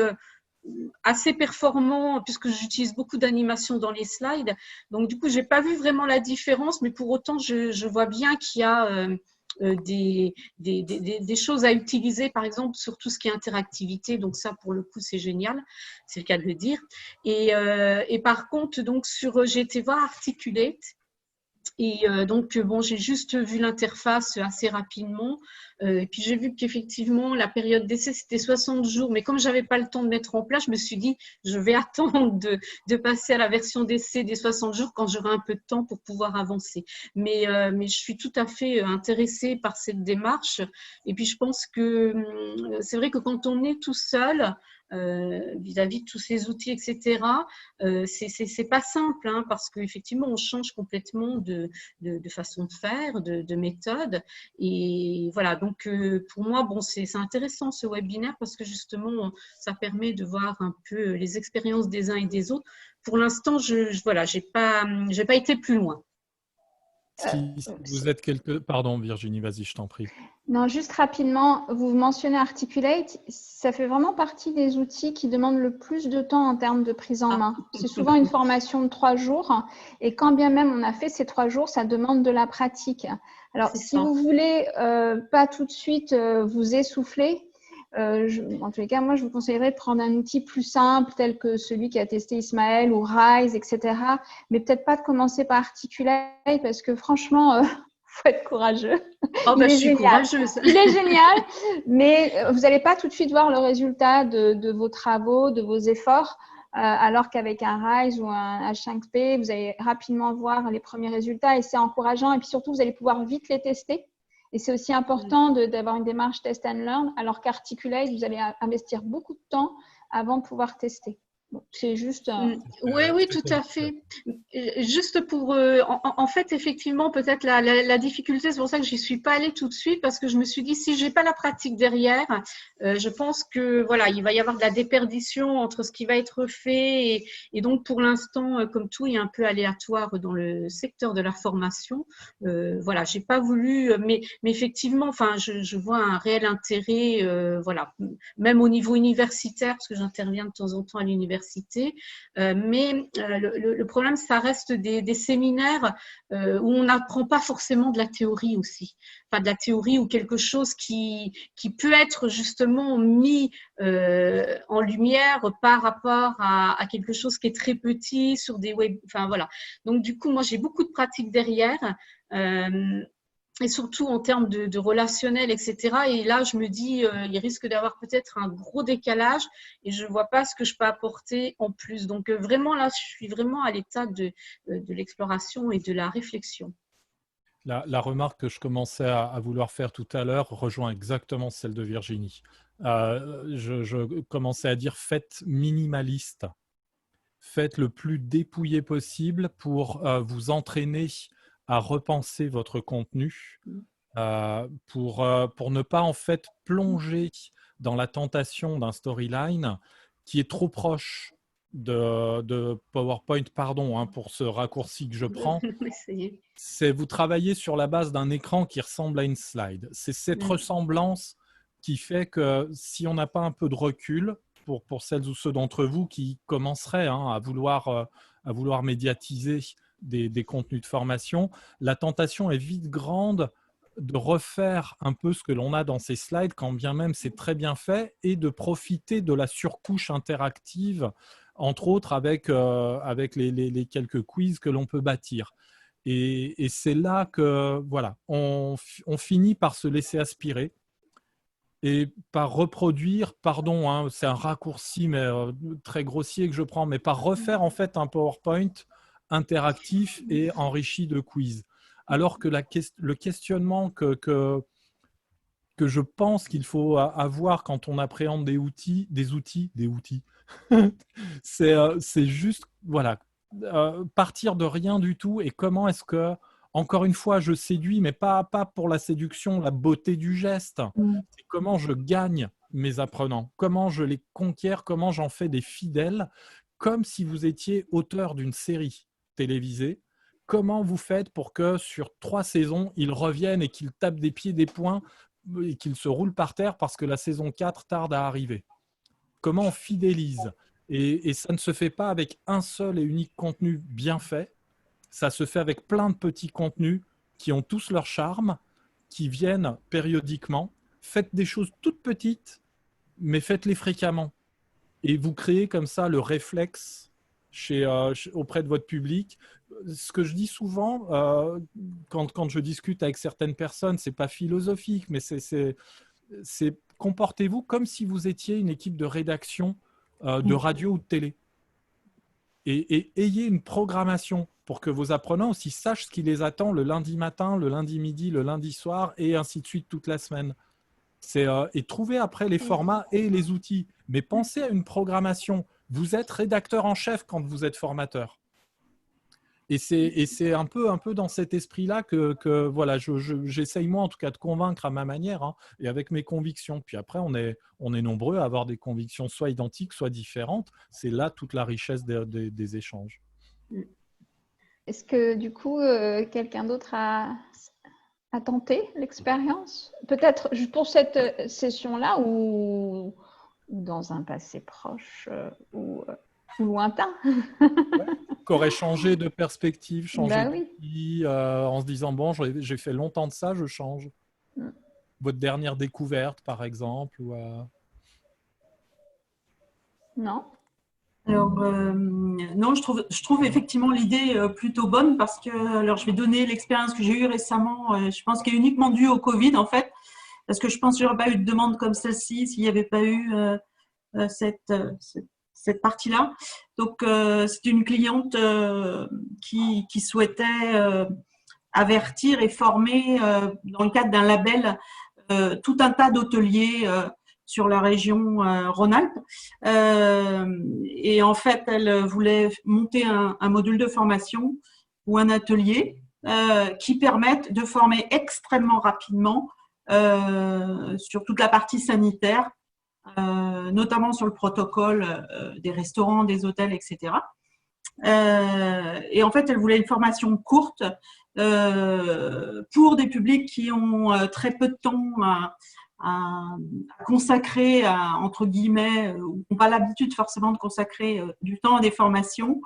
assez performant puisque j'utilise beaucoup d'animation dans les slides. Donc, du coup, je n'ai pas vu vraiment la différence, mais pour autant, je vois bien qu'il y a des choses à utiliser, par exemple, sur tout ce qui est interactivité. Donc, ça, pour le coup, c'est génial. C'est le cas de le dire. Et par contre, donc, j'ai été voir Articulate. Et donc, bon, j'ai juste vu l'interface assez rapidement. Et puis, j'ai vu qu'effectivement, la période d'essai, c'était 60 jours. Mais comme je n'avais pas le temps de mettre en place, je me suis dit, je vais attendre de passer à la version d'essai des 60 jours quand j'aurai un peu de temps pour pouvoir avancer. Mais je suis tout à fait intéressée par cette démarche. Et puis, je pense que c'est vrai que quand on est tout seul, vis-à-vis de tous ces outils, etc., c'est pas simple, hein, parce qu'effectivement, on change complètement de façon de faire, de méthode. Et voilà, donc pour moi, bon, c'est intéressant ce webinaire parce que justement, ça permet de voir un peu les expériences des uns et des autres. Pour l'instant, voilà, j'ai pas été plus loin. Si vous êtes Pardon Virginie, vas-y, je t'en prie. Non, juste rapidement, vous mentionnez Articulate, ça fait vraiment partie des outils qui demandent le plus de temps en termes de prise en main. C'est souvent une formation de 3 jours et quand bien même on a fait ces 3 jours, ça demande de la pratique. Alors, si vous voulez pas tout de suite vous essouffler, En tous les cas, moi, je vous conseillerais de prendre un outil plus simple, tel que celui qui a testé Ismaël ou Rise, etc. Mais peut-être pas de commencer par Articulate, parce que franchement, faut être courageux. Oh, bah, Il je est suis génial. courageuse. Il est génial, mais vous n'allez pas tout de suite voir le résultat de vos travaux, de vos efforts, alors qu'avec un Rise ou un H5P, vous allez rapidement voir les premiers résultats et c'est encourageant. Et puis surtout, vous allez pouvoir vite les tester. Et c'est aussi important d'avoir une démarche test and learn, alors qu'Articulate, vous allez investir beaucoup de temps avant de pouvoir tester. Bon, c'est juste Oui, oui, tout à fait. Juste pour, en fait, effectivement, peut-être la difficulté, c'est pour ça que j'y suis pas allée tout de suite, parce que je me suis dit, si j'ai pas la pratique derrière, je pense que voilà, il va y avoir de la déperdition entre ce qui va être fait et donc pour l'instant, comme tout est un peu aléatoire dans le secteur de la formation, voilà, j'ai pas voulu, mais effectivement, enfin, je vois un réel intérêt, voilà, même au niveau universitaire, parce que j'interviens de temps en temps à l'université. Mais le problème, ça reste des séminaires où on n'apprend pas forcément de la théorie aussi. Enfin, de la théorie ou quelque chose qui peut être justement mis en lumière par rapport à quelque chose qui est très petit sur des web. Enfin, voilà. Donc, du coup, moi, j'ai beaucoup de pratiques derrière. Et surtout en termes de relationnel, etc. Et là, je me dis, il risque d'avoir peut-être un gros décalage et je ne vois pas ce que je peux apporter en plus. Donc, vraiment, là, je suis vraiment à l'état de l'exploration et de la réflexion. La remarque que je commençais à vouloir faire tout à l'heure rejoint exactement celle de Virginie. Je commençais à dire faites minimaliste. Faites le plus dépouillé possible pour vous entraîner à repenser votre contenu pour ne pas en fait plonger dans la tentation d'un storyline qui est trop proche de PowerPoint, pardon hein, pour ce raccourci que je prends. C'est vous travaillez sur la base d'un écran qui ressemble à une slide. C'est cette ressemblance qui fait que si on n'a pas un peu de recul, pour celles ou ceux d'entre vous qui commenceraient hein, à vouloir médiatiser des contenus de formation, la tentation est vite grande de refaire un peu ce que l'on a dans ces slides, quand bien même c'est très bien fait, et de profiter de la surcouche interactive, entre autres avec les quelques quiz que l'on peut bâtir. Et c'est là que voilà, on finit par se laisser aspirer et par reproduire, pardon, hein, c'est un raccourci mais très grossier que je prends, mais par refaire en fait un PowerPoint interactif et enrichi de quiz. Alors que le questionnement que je pense qu'il faut avoir quand on appréhende des outils, c'est juste voilà, partir de rien du tout et comment est-ce que, encore une fois, je séduis, mais pas pour la séduction, la beauté du geste. C'est comment je gagne mes apprenants, comment je les conquiers, comment j'en fais des fidèles, comme si vous étiez auteur d'une série télévisée. Comment vous faites pour que sur 3 saisons, ils reviennent et qu'ils tapent des pieds, des poings et qu'ils se roulent par terre parce que la saison 4 tarde à arriver? Comment on fidélise? Et ça ne se fait pas avec un seul et unique contenu bien fait. Ça se fait avec plein de petits contenus qui ont tous leur charme, qui viennent périodiquement. Faites des choses toutes petites, mais faites-les fréquemment. Et vous créez comme ça le réflexe auprès de votre public. Ce que je dis souvent, quand je discute avec certaines personnes, ce n'est pas philosophique, mais c'est comportez-vous comme si vous étiez une équipe de rédaction de radio ou de télé. Et ayez une programmation pour que vos apprenants aussi sachent ce qui les attend le lundi matin, le lundi midi, le lundi soir, et ainsi de suite toute la semaine. Et trouvez après les formats et les outils. Mais pensez à une programmation. Vous êtes rédacteur en chef quand vous êtes formateur. Et c'est un peu dans cet esprit-là que voilà, j'essaye moi en tout cas de convaincre à ma manière hein, et avec mes convictions. Puis après, on est nombreux à avoir des convictions soit identiques, soit différentes. C'est là toute la richesse des échanges. Est-ce que du coup, quelqu'un d'autre a tenté l'expérience? Peut-être pour cette session-là ou dans un passé proche ou lointain. Qu'aurait changé de perspective, changé oui. de vie, en se disant bon, j'ai fait longtemps de ça, je change. Votre dernière découverte, par exemple, ou Non. Alors, non, je trouve effectivement l'idée plutôt bonne parce que, alors je vais donner l'expérience que j'ai eue récemment, je pense qu'elle est uniquement due au Covid en fait, parce que je pense que j'aurais pas eu de demande comme celle-ci s'il n'y avait pas eu cette partie-là. Donc, c'est une cliente qui souhaitait avertir et former dans le cadre d'un label tout un tas d'hôteliers sur la région Rhône-Alpes. Et en fait, elle voulait monter un module de formation ou un atelier qui permette de former extrêmement rapidement sur toute la partie sanitaire, notamment sur le protocole des restaurants, des hôtels, etc. Et en fait, elle voulait une formation courte pour des publics qui ont très peu de temps à consacrer, entre guillemets, ou n'ont pas l'habitude forcément de consacrer du temps à des formations,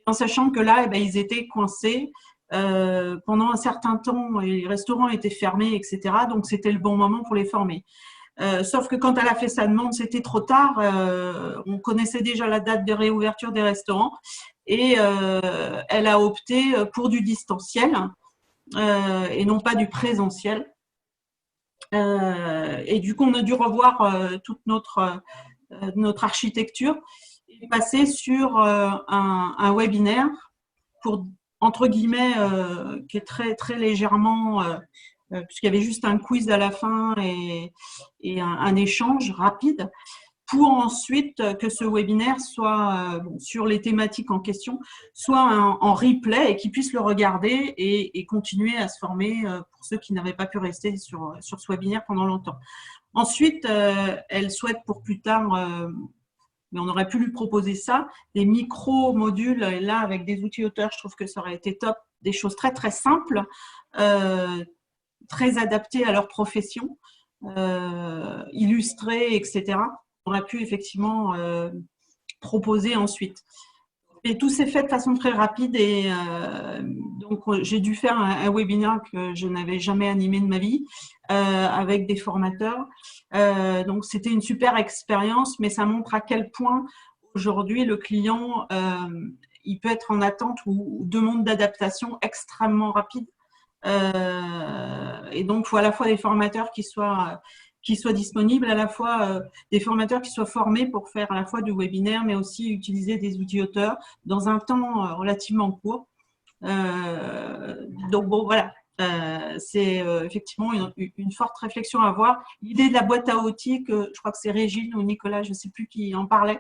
en sachant que là, ils étaient coincés. Pendant un certain temps, les restaurants étaient fermés, etc. Donc, c'était le bon moment pour les former. Sauf que quand elle a fait sa demande, c'était trop tard. On connaissait déjà la date de réouverture des restaurants et elle a opté pour du distanciel et non pas du présentiel. Et du coup, on a dû revoir toute notre architecture et passer sur un webinaire pour, entre guillemets, qui est très, très légèrement, puisqu'il y avait juste un quiz à la fin et un échange rapide, pour ensuite que ce webinaire soit sur les thématiques en question, soit en replay et qu'ils puissent le regarder et continuer à se former pour ceux qui n'avaient pas pu rester sur ce webinaire pendant longtemps. Ensuite, elle souhaite pour plus tard, mais on aurait pu lui proposer ça, des micro-modules, et là avec des outils auteurs, je trouve que ça aurait été top, des choses très très simples, très adaptées à leur profession, illustrées, etc. On aurait pu effectivement proposer ensuite. Et tout s'est fait de façon très rapide et donc j'ai dû faire un webinaire que je n'avais jamais animé de ma vie avec des formateurs. Donc c'était une super expérience, mais ça montre à quel point aujourd'hui le client il peut être en attente ou demande d'adaptation extrêmement rapide. Et donc il faut à la fois des formateurs qui soient disponibles, à la fois des formateurs qui soient formés pour faire à la fois du webinaire, mais aussi utiliser des outils auteurs dans un temps relativement court. Donc bon, voilà, c'est effectivement une forte réflexion à avoir. L'idée de la boîte à outils, je crois que c'est Régine ou Nicolas, je ne sais plus qui en parlait,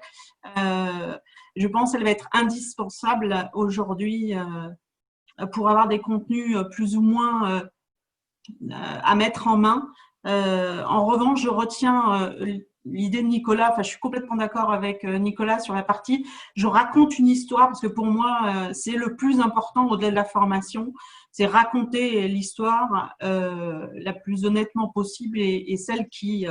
je pense qu'elle va être indispensable aujourd'hui pour avoir des contenus plus ou moins à mettre en main. En revanche, je retiens l'idée de Nicolas, enfin je suis complètement d'accord avec Nicolas sur la partie je raconte une histoire, parce que pour moi c'est le plus important au-delà de la formation, c'est raconter l'histoire la plus honnêtement possible et celle qui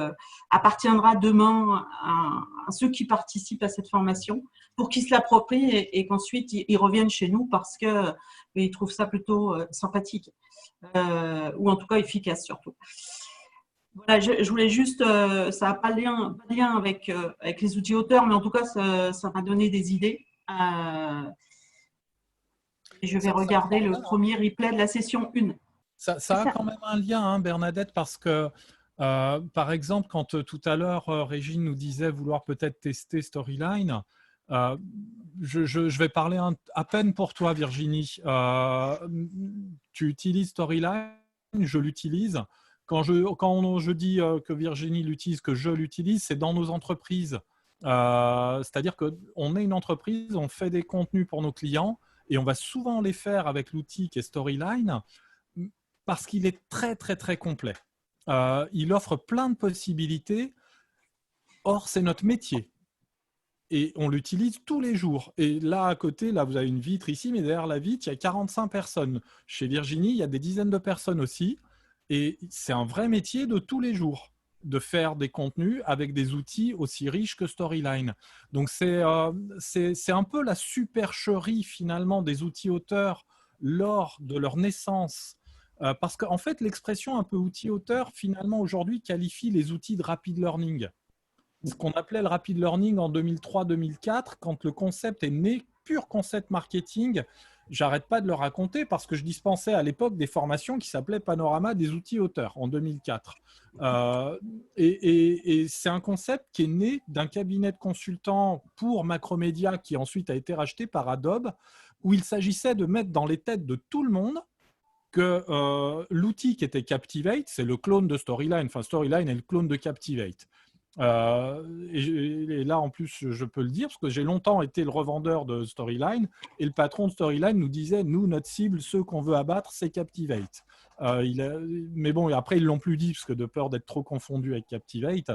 appartiendra demain à ceux qui participent à cette formation pour qu'ils se l'approprient et qu'ensuite ils reviennent chez nous parce qu'ils trouvent ça plutôt sympathique ou en tout cas efficace surtout. Voilà, je voulais juste, ça n'a pas de lien avec les outils auteurs, mais en tout cas, ça m'a donné des idées. Et je vais regarder le premier replay de la session 1. Ça a quand même un lien, hein, Bernadette, parce que, par exemple, quand tout à l'heure, Régine nous disait vouloir peut-être tester Storyline, je vais parler à peine pour toi, Virginie. Tu utilises Storyline, je l'utilise. Quand je dis que Virginie l'utilise, que je l'utilise, c'est dans nos entreprises. C'est-à-dire qu'on est une entreprise, on fait des contenus pour nos clients et on va souvent les faire avec l'outil qui est Storyline parce qu'il est très, très, très complet. Il offre plein de possibilités. Or, c'est notre métier. Et on l'utilise tous les jours. Et là, à côté, là, vous avez une vitre ici, mais derrière la vitre, il y a 45 personnes. Chez Virginie, il y a des dizaines de personnes aussi. Et c'est un vrai métier de tous les jours, de faire des contenus avec des outils aussi riches que Storyline. Donc, c'est un peu la supercherie, finalement, des outils auteurs lors de leur naissance. Parce qu'en fait, l'expression un peu outil auteur, finalement, aujourd'hui, qualifie les outils de rapid learning. ce qu'on appelait le rapid learning en 2003-2004, quand le concept est né, pur concept marketing. J'arrête pas de le raconter parce que je dispensais à l'époque des formations qui s'appelaient Panorama des outils auteurs en 2004. Et c'est un concept qui est né d'un cabinet de consultants pour Macromedia qui ensuite a été racheté par Adobe, où il s'agissait de mettre dans les têtes de tout le monde que l'outil qui était Captivate, c'est le clone de Storyline. Enfin, Storyline est le clone de Captivate. Et là, en plus, je peux le dire, parce que j'ai longtemps été le revendeur de Storyline, et le patron de Storyline nous disait, nous, notre cible, ceux qu'on veut abattre, c'est Captivate. Mais bon, après, ils ne l'ont plus dit, parce que de peur d'être trop confondu avec Captivate.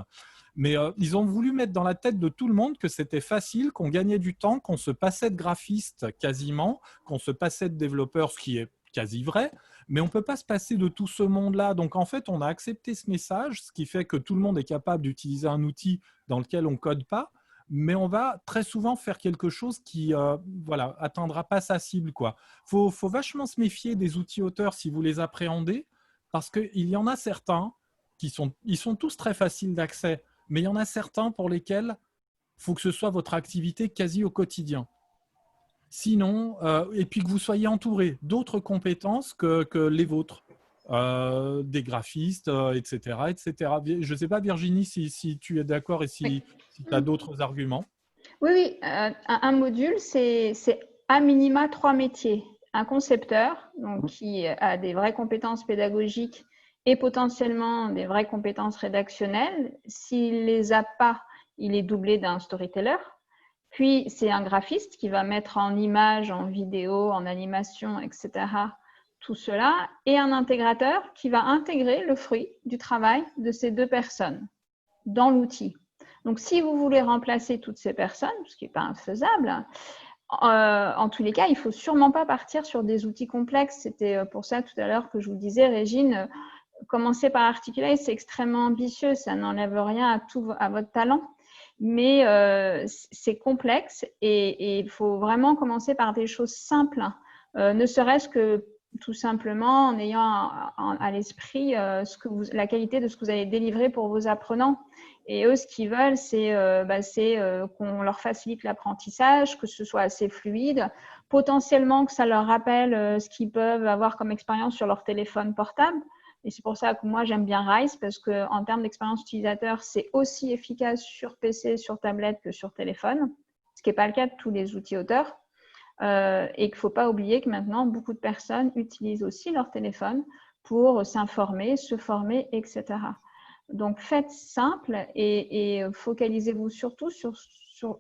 Mais ils ont voulu mettre dans la tête de tout le monde que c'était facile, qu'on gagnait du temps, qu'on se passait de graphistes quasiment, qu'on se passait de développeurs, ce qui est quasi vrai, mais on ne peut pas se passer de tout ce monde-là. Donc, en fait, on a accepté ce message, ce qui fait que tout le monde est capable d'utiliser un outil dans lequel on ne code pas, mais on va très souvent faire quelque chose qui voilà, atteindra pas sa cible, quoi. Faut vachement se méfier des outils auteurs si vous les appréhendez, parce qu'il y en a certains ils sont tous très faciles d'accès, mais il y en a certains pour lesquels il faut que ce soit votre activité quasi au quotidien. Sinon, et puis que vous soyez entouré d'autres compétences que les vôtres, des graphistes, etc., etc. Je ne sais pas, Virginie, si tu es d'accord et si tu as d'autres arguments. Oui, un module, c'est à minima 3 métiers. Un concepteur, donc, qui a des vraies compétences pédagogiques et potentiellement des vraies compétences rédactionnelles. S'il ne les a pas, il est doublé d'un storyteller. Puis, c'est un graphiste qui va mettre en image, en vidéo, en animation, etc., tout cela. Et un intégrateur qui va intégrer le fruit du travail de ces deux personnes dans l'outil. Donc, si vous voulez remplacer toutes ces personnes, ce qui n'est pas infaisable, en tous les cas, il ne faut sûrement pas partir sur des outils complexes. C'était pour ça tout à l'heure que je vous disais, Régine, commencer par Articulate, c'est extrêmement ambitieux. Ça n'enlève rien à votre talent. Mais c'est complexe et il faut vraiment commencer par des choses simples, ne serait-ce que tout simplement en ayant à l'esprit la qualité de ce que vous allez délivrer pour vos apprenants. Et eux, ce qu'ils veulent, c'est qu'on leur facilite l'apprentissage, que ce soit assez fluide, potentiellement que ça leur rappelle ce qu'ils peuvent avoir comme expérience sur leur téléphone portable. Et c'est pour ça que moi, j'aime bien Rise parce qu'en termes d'expérience utilisateur, c'est aussi efficace sur PC, sur tablette que sur téléphone, ce qui n'est pas le cas de tous les outils auteurs. Et qu'il ne faut pas oublier que maintenant, beaucoup de personnes utilisent aussi leur téléphone pour s'informer, se former, etc. Donc, faites simple et focalisez-vous surtout sur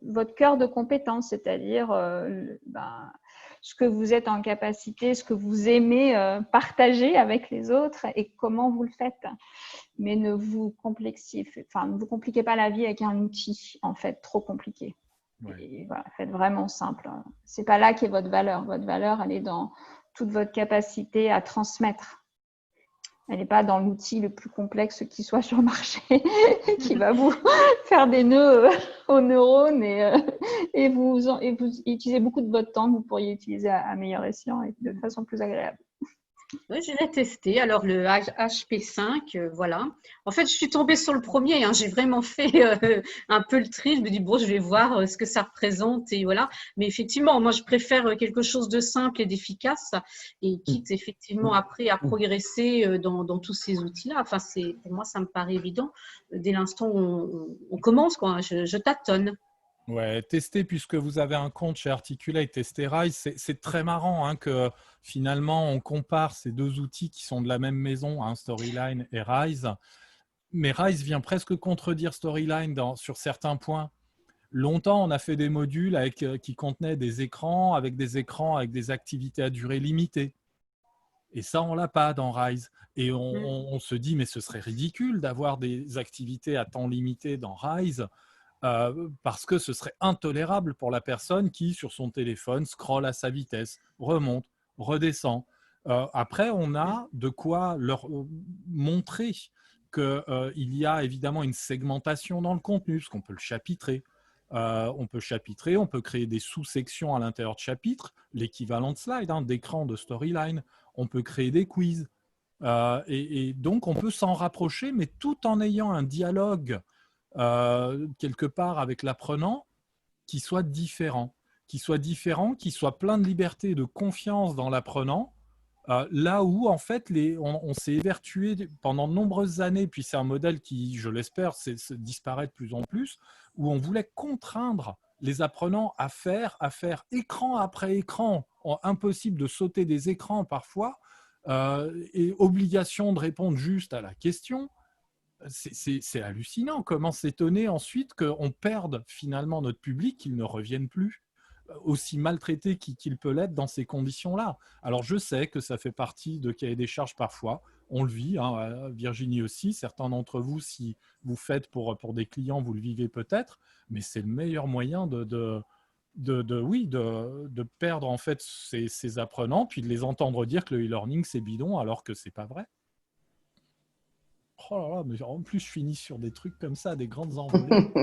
votre cœur de compétence, c'est-à-dire ce que vous êtes en capacité, ce que vous aimez partager avec les autres et comment vous le faites. Mais ne vous compliquez pas la vie avec un outil, en fait, trop compliqué. Ouais. Et voilà, faites vraiment simple. Ce n'est pas là qu'est votre valeur. Votre valeur, elle est dans toute votre capacité à transmettre. Elle n'est pas dans l'outil le plus complexe qui soit sur le marché, qui va vous faire des nœuds aux neurones et vous utilisez beaucoup de votre temps que vous pourriez utiliser à meilleur escient et de façon plus agréable. Oui, je l'ai testé. Alors, le HP5, voilà. En fait, je suis tombée sur le premier. J'ai vraiment fait un peu le tri. Je me dis, bon, je vais voir ce que ça représente. Et voilà. Mais effectivement, moi, je préfère quelque chose de simple et d'efficace. Et quitte, effectivement, après à progresser dans tous ces outils-là. Enfin, pour moi, ça me paraît évident. Dès l'instant où on commence, quoi, je tâtonne. Ouais, tester, puisque vous avez un compte chez Articulate, tester Rise, c'est très marrant que finalement on compare ces deux outils qui sont de la même maison, Storyline et Rise. Mais Rise vient presque contredire Storyline sur certains points. Longtemps, on a fait des modules qui contenaient des écrans avec des activités à durée limitée. Et ça, on ne l'a pas dans Rise. Et on se dit, mais ce serait ridicule d'avoir des activités à temps limité dans Rise. Parce que ce serait intolérable pour la personne qui, sur son téléphone, scrolle à sa vitesse, remonte, redescend. Après, on a de quoi leur montrer qu'il y a évidemment une segmentation dans le contenu, parce qu'on peut le chapitrer. On peut créer des sous-sections à l'intérieur de chapitres, l'équivalent de slide, d'écran de Storyline. On peut créer des quiz. Et donc, on peut s'en rapprocher, mais tout en ayant un dialogue quelque part avec l'apprenant qui soit différent, qui soit plein de liberté et de confiance dans l'apprenant. Là où, en fait, on s'est évertué pendant de nombreuses années, puis c'est un modèle qui, je l'espère, disparaît de plus en plus, où on voulait contraindre les apprenants à faire écran après écran, impossible de sauter des écrans parfois, et obligation de répondre juste à la question. C'est hallucinant. Comment s'étonner ensuite qu'on perde finalement notre public, qu'il ne revienne plus, aussi maltraité qu'il peut l'être dans ces conditions-là. Alors je sais que ça fait partie de cahier des charges parfois, on le vit, hein, Virginie aussi, certains d'entre vous, si vous faites pour des clients, vous le vivez peut-être, mais c'est le meilleur moyen de perdre en fait ces apprenants, puis de les entendre dire que le e-learning c'est bidon alors que c'est pas vrai. Oh là là, mais en plus je finis sur des trucs comme ça, des grandes envolées.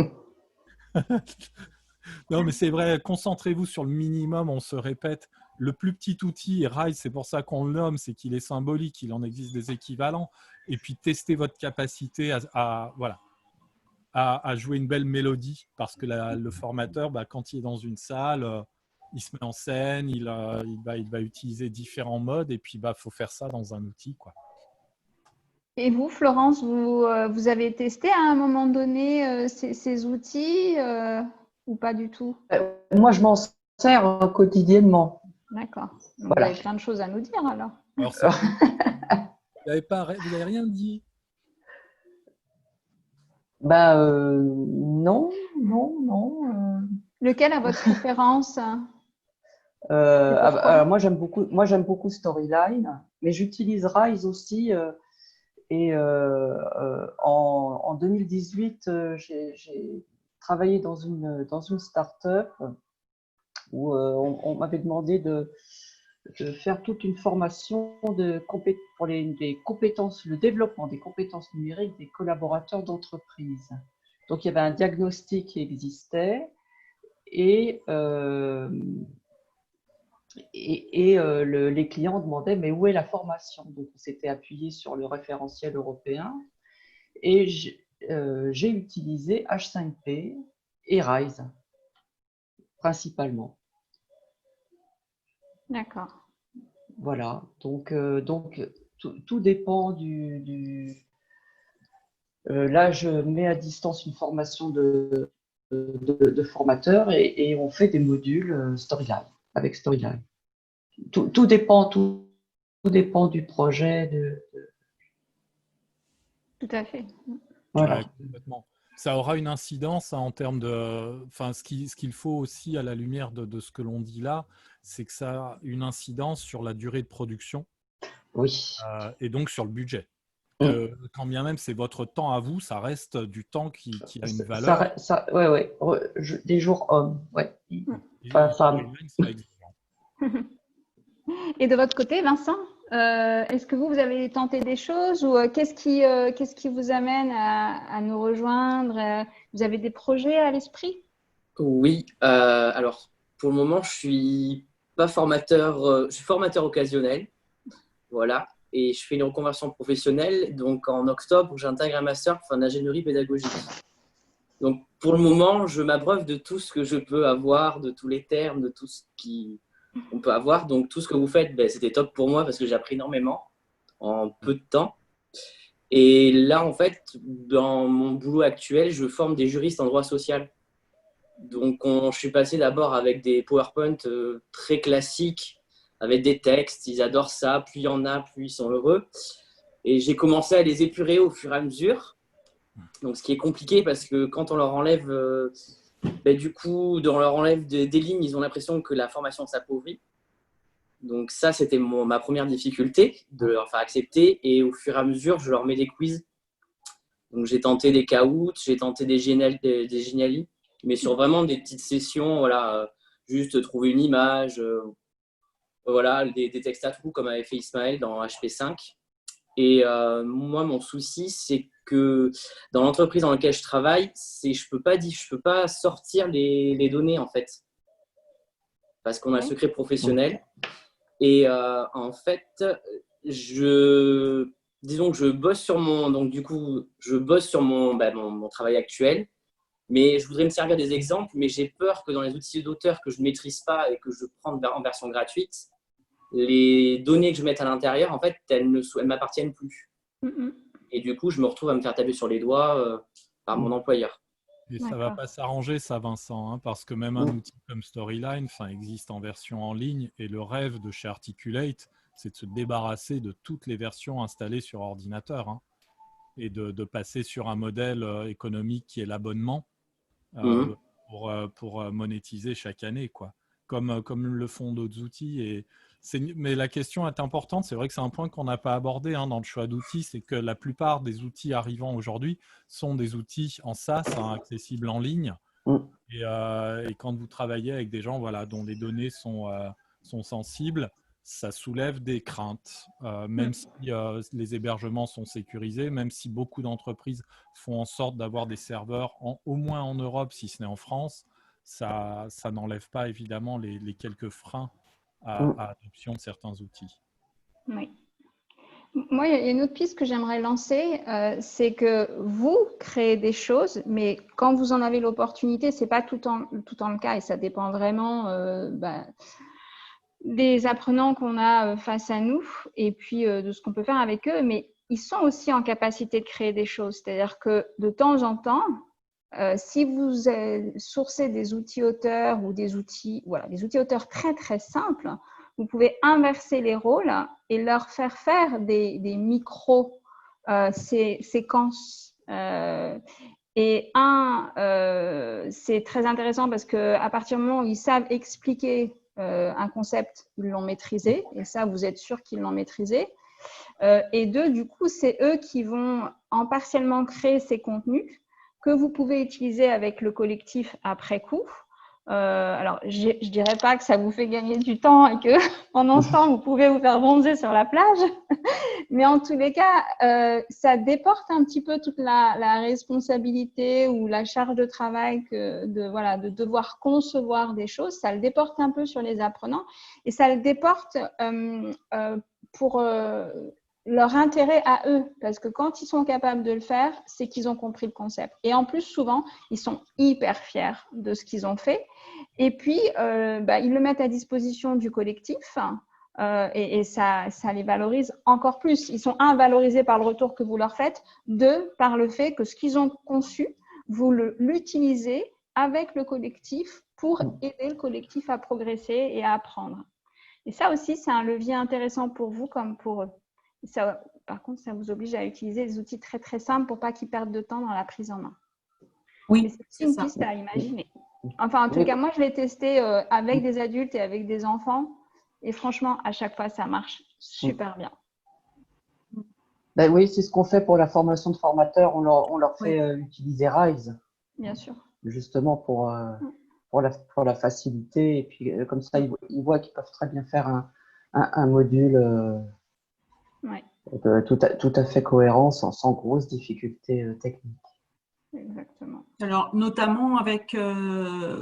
Non, mais c'est vrai, concentrez-vous sur le minimum, on se répète. Le plus petit outil, et RISE, c'est pour ça qu'on le nomme, c'est qu'il est symbolique, il en existe des équivalents. Et puis, testez votre capacité à jouer une belle mélodie, parce que le formateur, quand il est dans une salle, il se met en scène, il va utiliser différents modes, et puis il faut faire ça dans un outil, quoi. Et vous, Florence, vous avez testé à un moment donné ces outils ou pas du tout? Moi, je m'en sers quotidiennement. D'accord. Donc, Voilà. vous avez plein de choses à nous dire alors. Alors, vous n'avez rien dit. Non. Lequel a votre préférence? Alors moi, j'aime beaucoup Storyline, mais j'utilise Rise aussi. Et en 2018, j'ai travaillé dans une start-up où on m'avait demandé de faire toute une formation pour les compétences, le développement des compétences numériques des collaborateurs d'entreprise. Donc, il y avait un diagnostic qui existait et les clients demandaient mais où est la formation? Donc, on s'était appuyé sur le référentiel européen et j'ai utilisé H5P et Rise principalement. D'accord. Voilà, donc tout dépend là, je mets à distance une formation de formateur et on fait des modules Storyline, avec Storyline. Tout dépend du projet. Tout à fait. Voilà. Ouais, complètement. Ça aura une incidence en termes de… Enfin, ce qu'il faut aussi à la lumière de ce que l'on dit là, c'est que ça a une incidence sur la durée de production. Oui. Et donc sur le budget. Quand bien même c'est votre temps à vous, ça reste du temps qui a une valeur. Ouais. Des jours hommes, ouais. Enfin, femmes. Et de votre côté, Vincent, est-ce que vous avez tenté des choses ou qu'est-ce qui vous amène à nous rejoindre? Vous avez des projets à l'esprit? Oui, alors pour le moment, je suis pas formateur, je suis formateur occasionnel, voilà, et je fais une reconversion professionnelle. Donc en octobre, j'intègre un master en ingénierie pédagogique. Donc pour le moment, je m'abreuve de tout ce que je peux avoir, de tous les termes, de tout ce qu'on peut avoir. Donc tout ce que vous faites, c'était top pour moi parce que j'ai appris énormément en peu de temps. Et là, en fait, dans mon boulot actuel, je forme des juristes en droit social. Donc, je suis passé d'abord avec des PowerPoint très classiques, avec des textes. Ils adorent ça. Plus il y en a, plus ils sont heureux. Et j'ai commencé à les épurer au fur et à mesure. Donc, ce qui est compliqué parce que quand on leur enlève, du coup, on leur enlève des lignes, ils ont l'impression que la formation s'appauvrit. Donc, ça, c'était ma première difficulté, de leur faire accepter. Et au fur et à mesure, je leur mets des quiz. Donc, j'ai tenté des Kahoot, j'ai tenté des Geniali. Mais sur vraiment des petites sessions, voilà, juste trouver une image, voilà, des textes à trous comme avait fait Ismaël dans HP5. Et moi, mon souci, c'est que dans l'entreprise dans laquelle je travaille, je peux pas sortir les données en fait, parce qu'on a le secret professionnel. Et en fait, je disons que je bosse sur mon, donc du coup, je bosse sur mon travail actuel, mais je voudrais me servir des exemples, mais j'ai peur que dans les outils d'auteur que je ne maîtrise pas et que je prends en version gratuite, les données que je mette à l'intérieur, en fait, elles ne m'appartiennent plus. Et du coup, je me retrouve à me faire taper sur les doigts par mon employeur. Et ça ne va pas s'arranger, ça, Vincent, hein, parce que même un outil comme Storyline existe en version en ligne. Et le rêve de chez Articulate, c'est de se débarrasser de toutes les versions installées sur ordinateur, hein, et de passer sur un modèle économique qui est l'abonnement pour monétiser chaque année, quoi. Comme le font d'autres outils. Mais la question est importante. C'est vrai que c'est un point qu'on n'a pas abordé hein, dans le choix d'outils. C'est que la plupart des outils arrivant aujourd'hui sont des outils en SaaS, accessibles en ligne. Et quand vous travaillez avec des gens dont les données sont sensibles, ça soulève des craintes, même si les hébergements sont sécurisés, même si beaucoup d'entreprises font en sorte d'avoir des serveurs, au moins en Europe, si ce n'est en France, ça n'enlève pas évidemment les quelques freins à l'adoption de certains outils. Oui. Moi, il y a une autre piste que j'aimerais lancer, c'est que vous créez des choses, mais quand vous en avez l'opportunité, ce n'est pas tout le temps le cas et ça dépend vraiment des apprenants qu'on a face à nous et puis de ce qu'on peut faire avec eux, mais ils sont aussi en capacité de créer des choses. C'est-à-dire que de temps en temps, si vous sourcez des outils auteurs ou des outils auteurs très très simples, vous pouvez inverser les rôles et leur faire des micro-séquences. C'est très intéressant parce qu'à partir du moment où ils savent expliquer un concept, ils l'ont maîtrisé. Et ça, vous êtes sûr qu'ils l'ont maîtrisé. Et deux, du coup, c'est eux qui vont partiellement créer ces contenus que vous pouvez utiliser avec le collectif après coup. Alors, je ne dirais pas que ça vous fait gagner du temps et que pendant ce temps, vous pouvez vous faire bronzer sur la plage. Mais en tous les cas, ça déporte un petit peu toute la responsabilité ou la charge de travail de devoir concevoir des choses. Ça le déporte un peu sur les apprenants et ça le déporte pour leur intérêt à eux. Parce que quand ils sont capables de le faire, c'est qu'ils ont compris le concept. Et en plus, souvent, ils sont hyper fiers de ce qu'ils ont fait. Et puis, ils le mettent à disposition du collectif. Et ça les valorise encore plus. Ils sont valorisés par le retour que vous leur faites, par le fait que ce qu'ils ont conçu, vous l'utilisez avec le collectif pour aider le collectif à progresser et à apprendre. Et ça aussi, c'est un levier intéressant pour vous comme pour eux. Par contre, ça vous oblige à utiliser des outils très très simples pour pas qu'ils perdent de temps dans la prise en main. Oui, c'est une piste à imaginer. Enfin, en tout cas, moi, je l'ai testé avec des adultes et avec des enfants. Et franchement, à chaque fois, ça marche super bien. Ben oui, c'est ce qu'on fait pour la formation de formateurs. On leur fait utiliser Rise. Bien sûr. Justement pour la facilité. Et puis, comme ça, ils voient qu'ils peuvent très bien faire un module tout à fait cohérent, sans grosses difficultés techniques. Exactement. Alors, notamment avec,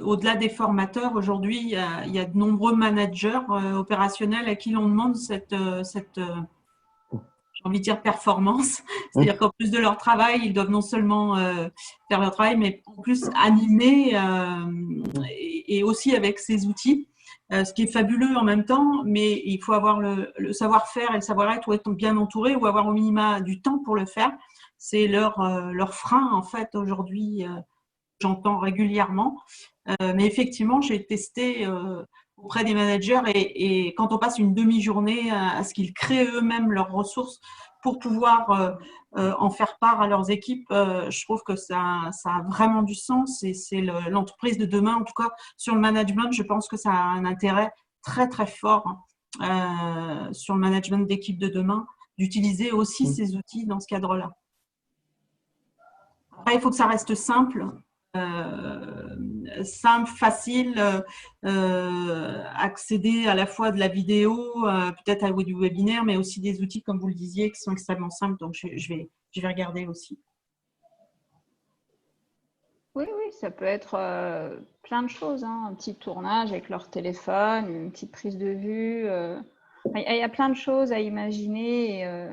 au-delà des formateurs, aujourd'hui, il y a de nombreux managers opérationnels à qui l'on demande cette j'ai envie de dire performance. C'est-à-dire qu'en plus de leur travail, ils doivent non seulement faire leur travail, mais en plus animer et aussi avec ces outils. Ce qui est fabuleux en même temps, mais il faut avoir le savoir-faire et le savoir-être ou être bien entouré ou avoir au minima du temps pour le faire. C'est leur frein, en fait, aujourd'hui, j'entends régulièrement. Mais effectivement, j'ai testé auprès des managers et quand on passe une demi-journée à ce qu'ils créent eux-mêmes leurs ressources pour pouvoir en faire part à leurs équipes, je trouve que ça a vraiment du sens et c'est l'entreprise de demain. En tout cas, sur le management, je pense que ça a un intérêt très, très fort sur le management d'équipe de demain d'utiliser aussi ces outils dans ce cadre-là. Après, il faut que ça reste simple. Facile, accéder à la fois de la vidéo, peut-être à du webinaire, mais aussi des outils, comme vous le disiez, qui sont extrêmement simples. Donc, je vais regarder aussi. Oui, ça peut être plein de choses. Un petit tournage avec leur téléphone, une petite prise de vue. Il y a plein de choses à imaginer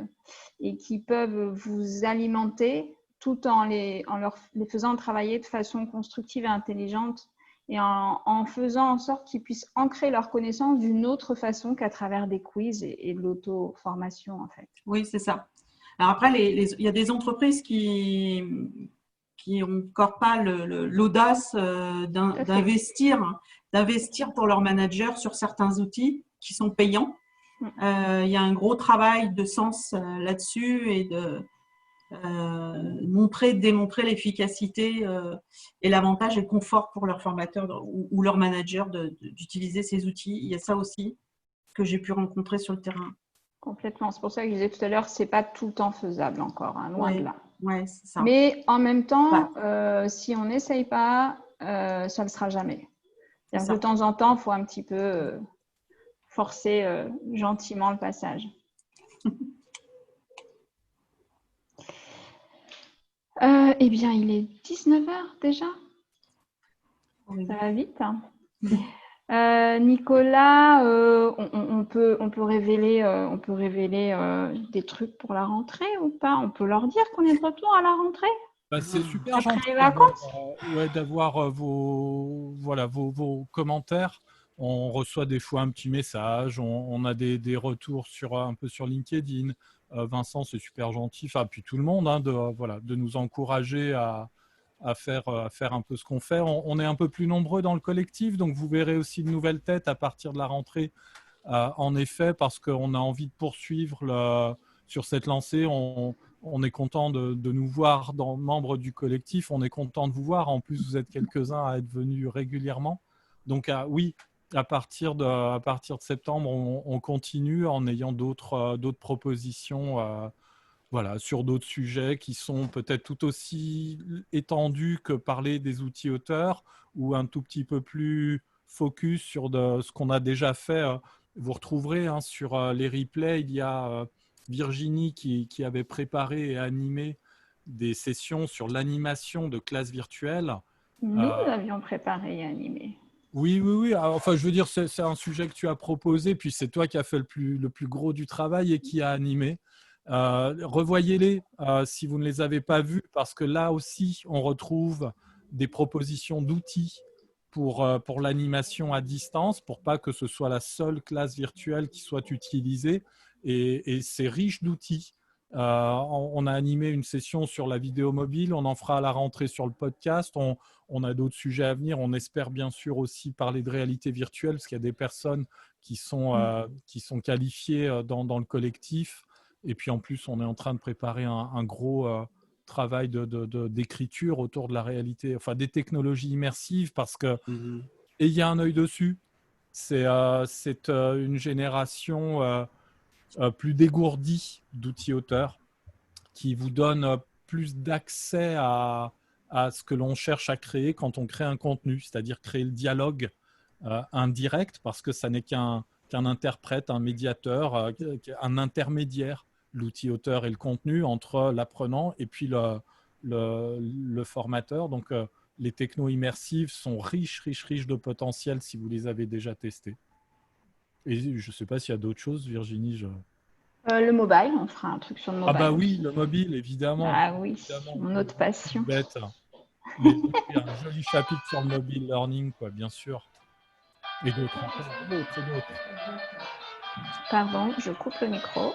et qui peuvent vous alimenter tout en les faisant travailler de façon constructive et intelligente et en faisant en sorte qu'ils puissent ancrer leurs connaissances d'une autre façon qu'à travers des quiz et de l'auto-formation, en fait. Oui, c'est ça. Alors après, il y a des entreprises qui n'ont encore pas l'audace d'investir pour leurs managers sur certains outils qui sont payants. Il y a un gros travail de sens là-dessus et de démontrer l'efficacité et l'avantage et le confort pour leurs formateurs ou leurs managers d'utiliser ces outils. Il y a ça aussi que j'ai pu rencontrer sur le terrain. Complètement. C'est pour ça que je disais tout à l'heure, c'est pas tout le temps faisable encore, hein, loin de là. Ouais, c'est ça. Mais en même temps, si on n'essaye pas, ça ne le sera jamais. De temps en temps, il faut un petit peu forcer gentiment le passage. Eh bien, il est 19h déjà. Oui. Ça va vite. Hein. Nicolas, on peut révéler des trucs pour la rentrée ou pas? On peut leur dire qu'on est de retour à la rentrée? C'est super gentil d'avoir vos commentaires. On reçoit des fois un petit message, on a des retours un peu sur LinkedIn. Vincent, c'est super gentil. Enfin, puis tout le monde, hein, de nous encourager à faire un peu ce qu'on fait. On est un peu plus nombreux dans le collectif, donc vous verrez aussi de nouvelles têtes à partir de la rentrée, en effet, parce qu'on a envie de poursuivre sur cette lancée. On est content de nous voir membres du collectif, on est content de vous voir. En plus, vous êtes quelques-uns à être venus régulièrement. Donc oui, à partir de septembre, on continue en ayant d'autres propositions sur d'autres sujets qui sont peut-être tout aussi étendus que parler des outils auteurs ou un tout petit peu plus focus sur ce qu'on a déjà fait. Vous retrouverez sur les replays, il y a Virginie qui avait préparé et animé des sessions sur l'animation de classes virtuelles. Nous avions préparé et animé. Oui. Enfin, je veux dire, c'est un sujet que tu as proposé, puis c'est toi qui as fait le plus gros du travail et qui a animé. Revoyez-les si vous ne les avez pas vus, parce que là aussi, on retrouve des propositions d'outils pour l'animation à distance, pour pas que ce soit la seule classe virtuelle qui soit utilisée. Et c'est riche d'outils. On a animé une session sur la vidéo mobile, on en fera à la rentrée sur le podcast. On a d'autres sujets à venir. On espère bien sûr aussi parler de réalité virtuelle, parce qu'il y a des personnes qui sont qualifiées dans le collectif. Et puis en plus, on est en train de préparer un gros travail d'écriture autour de la réalité, enfin des technologies immersives, parce que et il y a un œil dessus. C'est une génération plus dégourdie d'outils auteurs qui vous donne plus d'accès à ce que l'on cherche à créer quand on crée un contenu, c'est-à-dire créer le dialogue indirect, parce que ça n'est qu'un interprète, un médiateur, un intermédiaire, l'outil auteur et le contenu, entre l'apprenant et puis le formateur. Donc, les technos immersives sont riches de potentiel si vous les avez déjà testés. Et je ne sais pas s'il y a d'autres choses, Virginie. Le mobile, on fera un truc sur le mobile. Ah bah oui, le mobile, évidemment. Ah oui, évidemment. Mon autre passion. Bête. Mais il y a un joli chapitre sur le mobile learning, quoi, bien sûr. Et d'autres encore. Pardon, je coupe le micro.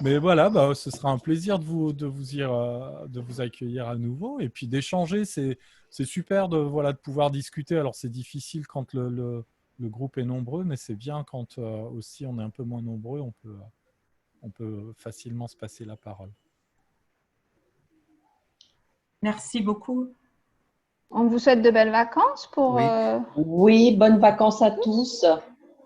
Mais voilà, ce sera un plaisir de vous accueillir à nouveau et puis d'échanger. C'est super de pouvoir discuter. Alors c'est difficile quand le groupe est nombreux, mais c'est bien quand aussi on est un peu moins nombreux. On peut facilement se passer la parole. Merci beaucoup. On vous souhaite de belles vacances Oui, bonnes vacances à tous.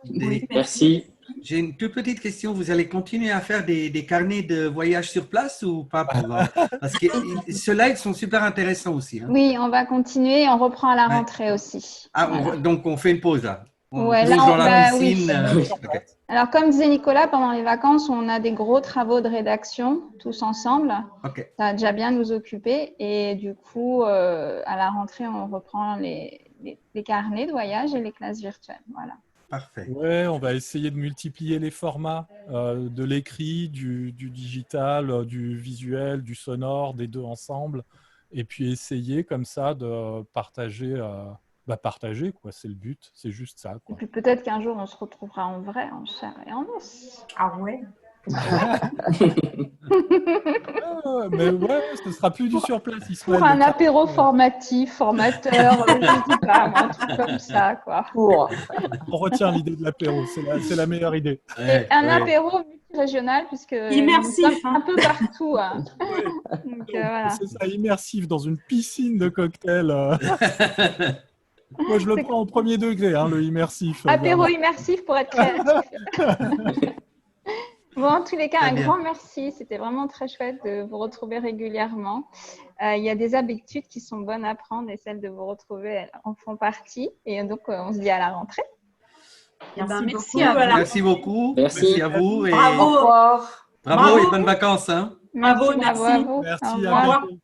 Oui, merci. J'ai une toute petite question. Vous allez continuer à faire des carnets de voyage sur place ou pas? Parce que ceux-là, ils sont super intéressants aussi. Hein. Oui, on va continuer. On reprend à la rentrée aussi. Voilà. Donc, on fait une pause là. On pose dans la piscine. Oui. Okay. Alors, comme disait Nicolas, pendant les vacances, on a des gros travaux de rédaction tous ensemble. Okay. Ça va déjà bien nous occuper. Et du coup, à la rentrée, on reprend les carnets de voyage et les classes virtuelles. Voilà. Parfait. Ouais, on va essayer de multiplier les formats de l'écrit, du digital, du visuel, du sonore, des deux ensemble. Et puis essayer comme ça de partager, partager quoi. C'est le but, c'est juste ça. Et Quoi. puis peut-être qu'un jour, on se retrouvera en vrai, en chair et en os. Ah ouais. Mais ouais, ce sera plus du surplace, Ismaël. Pour un apéro formatif, formateur, je sais pas, un truc comme ça, quoi. Pour. On retient l'idée de l'apéro, c'est la meilleure idée. Et un apéro multirégional, puisque Immersif, nous sommes un peu partout. Hein. Donc, voilà. C'est ça, immersif dans une piscine de cocktails. Moi, je le prends au premier degré, hein, le immersif. Apéro immersif pour être créatif. Bon, en tous les cas, un grand merci. C'était vraiment très chouette de vous retrouver régulièrement. Il y a des habitudes qui sont bonnes à prendre et celles de vous retrouver elles en font partie. Et donc, on se dit à la rentrée. Merci à vous. Merci beaucoup. Merci. À vous. Et Bravo. bravo et bonnes vacances. Hein. Bravo, Bravo merci. à vous. Merci, Au à revoir. bientôt.